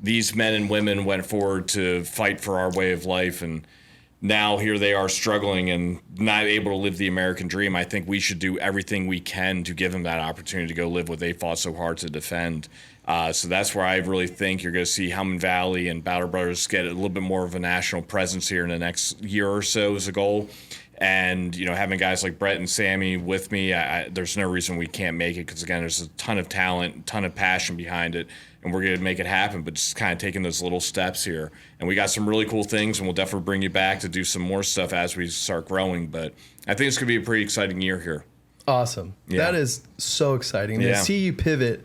these men and women went forward to fight for our way of life, and now here they are struggling and not able to live the American dream. I think we should do everything we can to give them that opportunity to go live what they fought so hard to defend. So that's where I really think you're going to see Hellman Valley and Battle Brothers get a little bit more of a national presence here in the next year or so is a goal. And, you know, having guys like Brett and Sammy with me, there's no reason we can't make it, because, again, there's a ton of talent, ton of passion behind it, and we're going to make it happen, but just kind of taking those little steps here. And we got some really cool things, and we'll definitely bring you back to do some more stuff as we start growing. But I think it's going to be a pretty exciting year here. Awesome. Yeah. That is so exciting. Yeah. To see you pivot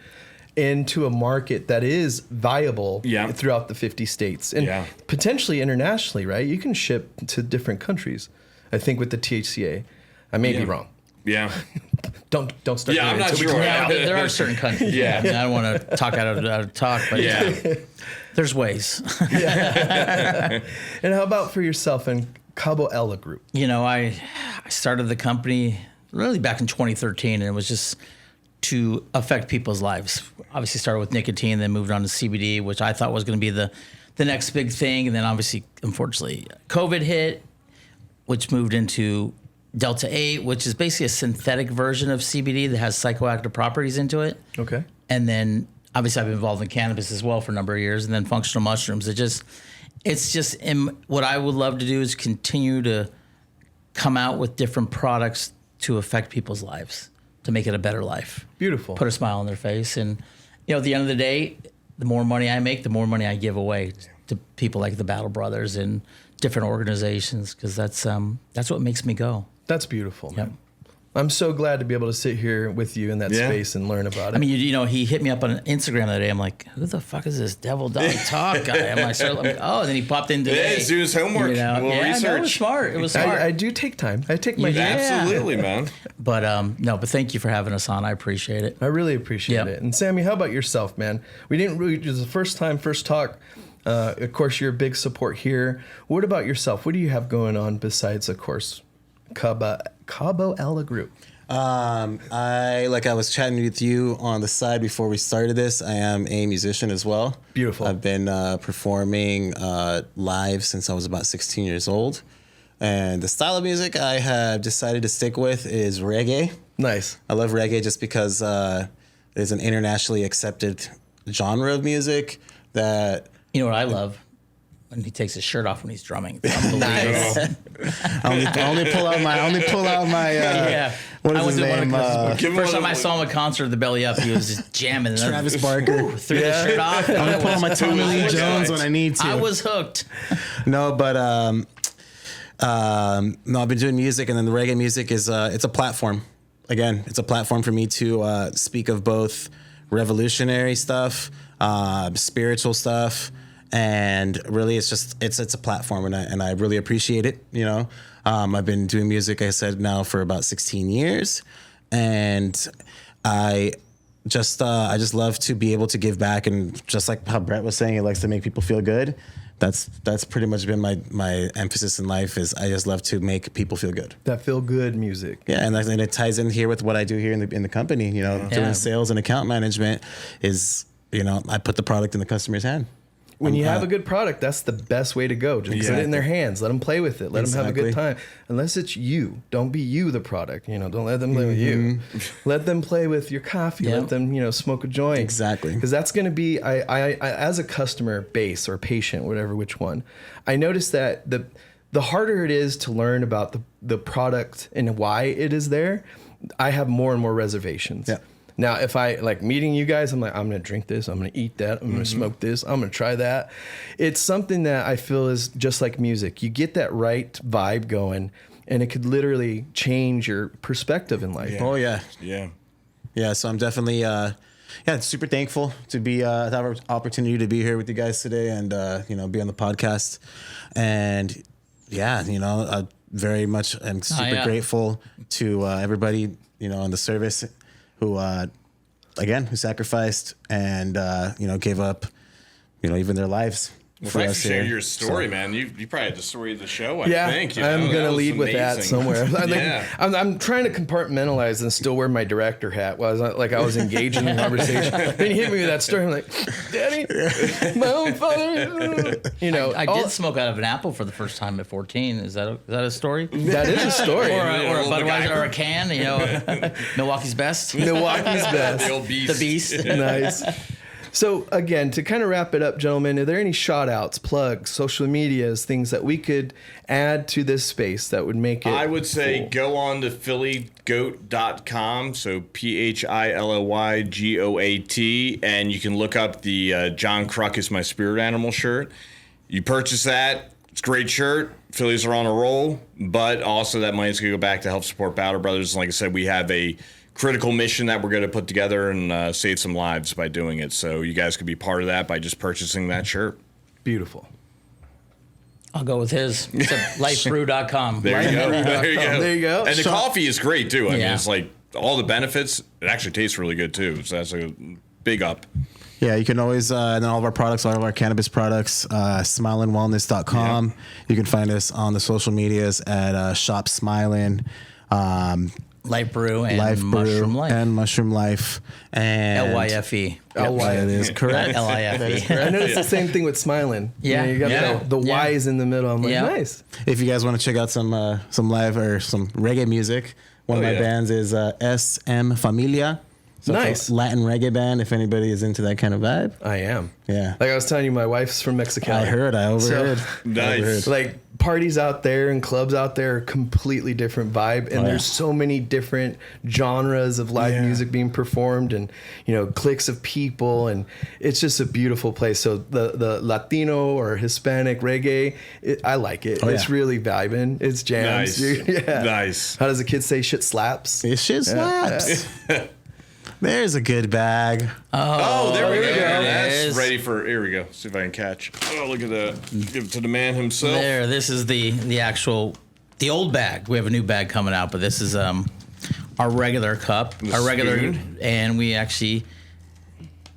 into a market that is viable throughout the 50 states and potentially internationally, right? You can ship to different countries. I think with the THCA, I may be wrong. Yeah. Don't start. Yeah, I'm not sure. Yeah, there are certain countries. Yeah. I mean, I don't want to talk out of talk, but there's ways. And how about for yourself and Cabo Ella Group? You know, I I started the company really back in 2013, and it was just to affect people's lives. Obviously started with nicotine, then moved on to CBD, which I thought was going to be the next big thing. And then obviously, unfortunately, COVID hit, which moved into Delta 8, which is basically a synthetic version of CBD that has psychoactive properties into it. Okay. And then obviously I've been involved in cannabis as well for a number of years, and then functional mushrooms. It's just what I would love to do is continue to come out with different products to affect people's lives, to make it a better life. Beautiful. Put a smile on their face. And, at the end of the day, the more money I make, the more money I give away to people like the Battle Brothers and different organizations, because that's what makes me go. That's beautiful, man. Yep. I'm so glad to be able to sit here with you in that space and learn about it. I mean, he hit me up on Instagram the other day. I'm like, who the fuck is this Devil Dog Talk guy? I'm like, and then he popped in today. Yeah, he's doing his homework. Research. No, it was smart. It was smart. I do take time. I take my time. Absolutely, man. But but thank you for having us on. I appreciate it. I really appreciate it. And Sammy, how about yourself, man? It was the first talk. Of course, you're a big support here. What about yourself? What do you have going on besides, of course, Cabo Ella Group? I was chatting with you on the side before we started this. I am a musician as well. Beautiful. I've been performing live since I was about 16 years old. And the style of music I have decided to stick with is reggae. Nice. I love reggae just because it's an internationally accepted genre of music that... You know what I love? When he takes his shirt off when he's drumming. Nice. I only pull out my yeah. What is I went his to name? first time I saw him at concert at the Belly Up, he was just jamming. Travis Barker. Threw the shirt off. I'm gonna pull out my Tommy Lee Jones when I need to. I was hooked. No, but no, I've been doing music, and then the reggae music is it's a platform. Again, it's a platform for me to speak of both revolutionary stuff, spiritual stuff. And really, it's a platform, and I really appreciate it. I've been doing music, like I said, now for about 16 years, and I just love to be able to give back, and just like how Brett was saying, he likes to make people feel good. That's pretty much been my emphasis in life. Is I just love to make people feel good. That feel good music. Yeah, and it ties in here with what I do here in the company. Doing sales and account management is I put the product in the customer's hand. When you have a good product, that's the best way to go. Just put it in their hands. Let them play with it. Let them have a good time. Unless it's you. Don't be you the product. Don't let them play with you. Let them play with your coffee. Let them, smoke a joint. Exactly. Because that's going to be, I as a customer base or patient, which one, I noticed that the harder it is to learn about the product and why it is there, I have more and more reservations. Yeah. Now, if I like meeting you guys, I'm like, I'm going to drink this. I'm going to eat that. I'm going to smoke this. I'm going to try that. It's something that I feel is just like music. You get that right vibe going, and it could literally change your perspective in life. Yeah. Oh, yeah. Yeah. Yeah. So I'm definitely, super thankful to have an opportunity to be here with you guys today and, be on the podcast. And I very much am super grateful to everybody, on the service who sacrificed and, gave up, even their lives. Well, thanks for sharing your story, man. You probably had the story of the show, I think. I'm going to lead with that somewhere. Yeah. I'm trying to compartmentalize and still wear my director hat. I was engaged in the conversation. Then he hit me with that story. I'm like, Daddy, my own father. I did smoke out of an apple for the first time at 14. Is that a story? That is a story. or a Budweiser or a can, Milwaukee's best. Milwaukee's best. The old beast. The beast. Nice. So again, to kind of wrap it up, gentlemen, are there any shout outs, plugs, social medias, things that we could add to this space that would make it I would say cool? Go on to phillygoat.com, so PHILLYGOAT, and you can look up the John Kruk is my spirit animal shirt. You purchase that. It's a great shirt. Phillies are on a roll, but also that money's going to go back to help support Battle Brothers. Like I said, we have a critical mission that we're going to put together and save some lives by doing it. So you guys could be part of that by just purchasing that shirt. Beautiful. I'll go with his. It's at lifebrew.com. There you go. There you go. And the coffee is great, too. I mean, it's like all the benefits. It actually tastes really good, too. So that's a big up. Yeah, you can always, and then all of our products, all of our cannabis products, smilynwellness.com. Yeah. You can find us on the social medias at Shop Smilyn. Life Brew and Mushroom Life. And Mushroom Life. And LYFE. That is correct. LIFE. I noticed the same thing with Smilyn. Yeah. You got the Y's in the middle. I'm like, nice. If you guys want to check out some live or some reggae music, one of my bands is SM Familia. So nice. Latin reggae band, if anybody is into that kind of vibe. I am. Yeah. Like I was telling you, my wife's from Mexico. I overheard. So, nice. Like parties out there and clubs out there are completely different vibe. And there's so many different genres of live music being performed and, cliques of people. And it's just a beautiful place. So the Latino or Hispanic reggae, I like it. It's really vibing. It's jams. Nice. Nice. How does the kid say shit slaps? It shit slaps. There's a good bag. Oh, there we go. That's ready for. Here we go. See if I can catch. Oh, look at that. Give it to the man himself. There. This is the old bag. We have a new bag coming out, but this is our regular cup, and we actually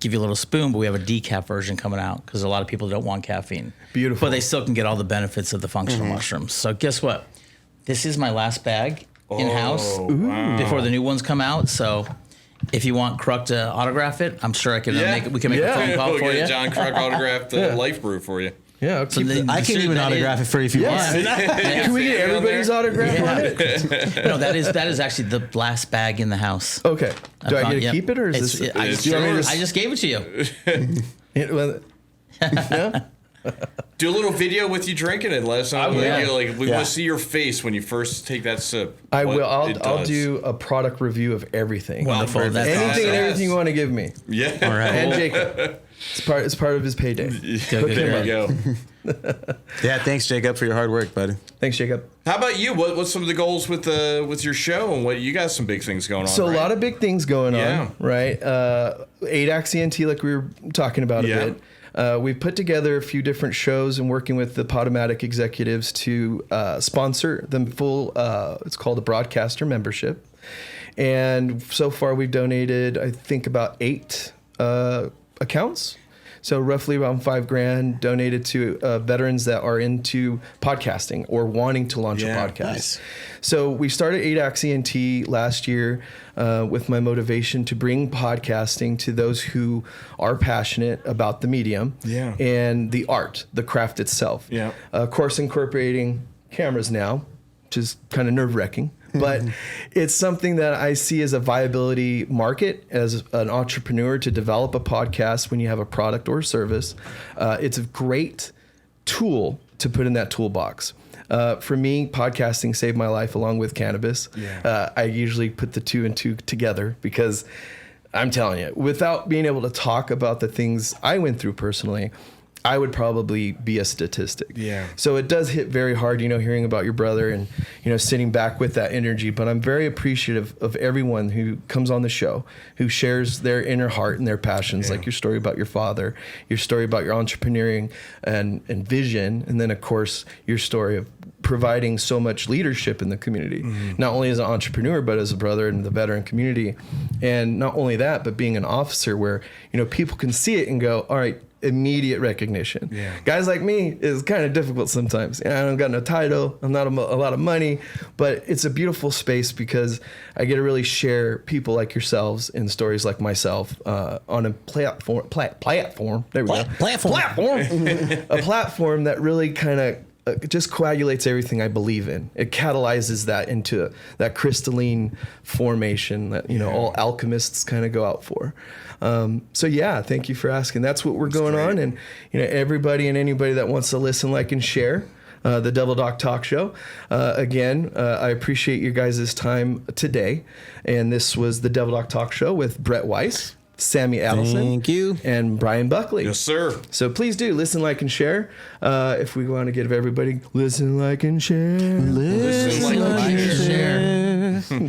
give you a little spoon, but we have a decaf version coming out because a lot of people don't want caffeine. Beautiful. But they still can get all the benefits of the functional mushrooms. So guess what? This is my last bag in-house before the new ones come out. So if you want Kruk to autograph it, I'm sure we can make a phone call for you. John Kruk autographed the Life Brew for you. Yeah, I can even autograph it for you if you want. Can we get everybody's autograph on it? No, that is actually the last bag in the house. Okay. Do I get to keep it or is this? I just gave it to you. Yeah. Do a little video with you drinking it. Let us know. We want to see your face when you first take that sip. I will. I'll do a product review of everything. Wonderful. That's anything awesome. and everything you want to give me. Yeah. All right. And Jacob. It's part of his payday. There you go. Yeah. Thanks, Jacob, for your hard work, buddy. Thanks, Jacob. How about you? What's some of the goals with your show and what you got? Some big things going on. So a lot of big things going on, right? 8-Ax ENT, like we were talking about a bit. We've put together a few different shows and working with the Podomatic executives to sponsor them full, it's called a broadcaster membership. And so far we've donated, I think, about 8 accounts. So roughly around $5,000 donated to veterans that are into podcasting or wanting to launch a podcast. Nice. So we started 8-Ax ENT last year with my motivation to bring podcasting to those who are passionate about the medium and the art, the craft itself. Yeah. Of course, incorporating cameras now, which is kind of nerve-wracking. But it's something that I see as a viability market as an entrepreneur to develop a podcast when you have a product or service. It's a great tool to put in that toolbox. For me, podcasting saved my life along with cannabis. Yeah. I usually put the two and two together because I'm telling you, without being able to talk about the things I went through personally, I would probably be a statistic. Yeah. So it does hit very hard, hearing about your brother and, sitting back with that energy. But I'm very appreciative of everyone who comes on the show, who shares their inner heart and their passions, like your story about your father, your story about your entrepreneuring and vision. And then, of course, your story of providing so much leadership in the community, not only as an entrepreneur, but as a brother in the veteran community. And not only that, but being an officer where, people can see it and go, all right, immediate recognition. Yeah. Guys like me is kind of difficult sometimes. I don't got no title. I'm not a lot of money, but it's a beautiful space because I get to really share people like yourselves and stories like myself on a platform. There we go. Platform. A platform that really kind of just coagulates everything I believe in. It catalyzes that into that crystalline formation that all alchemists kind of go out for. Thank you for asking. That's what we're going on, and everybody and anybody that wants to listen, like, and share the Devil Doc Talk Show. Again, I appreciate your guys' time today, and this was the Devil Doc Talk Show with Brett Weiss, Sammy Addleson, thank you, and Bryan Buckley. Yes, sir. So please do listen, like, and share. If we want to give everybody listen, like, and share. Listen, like, and share.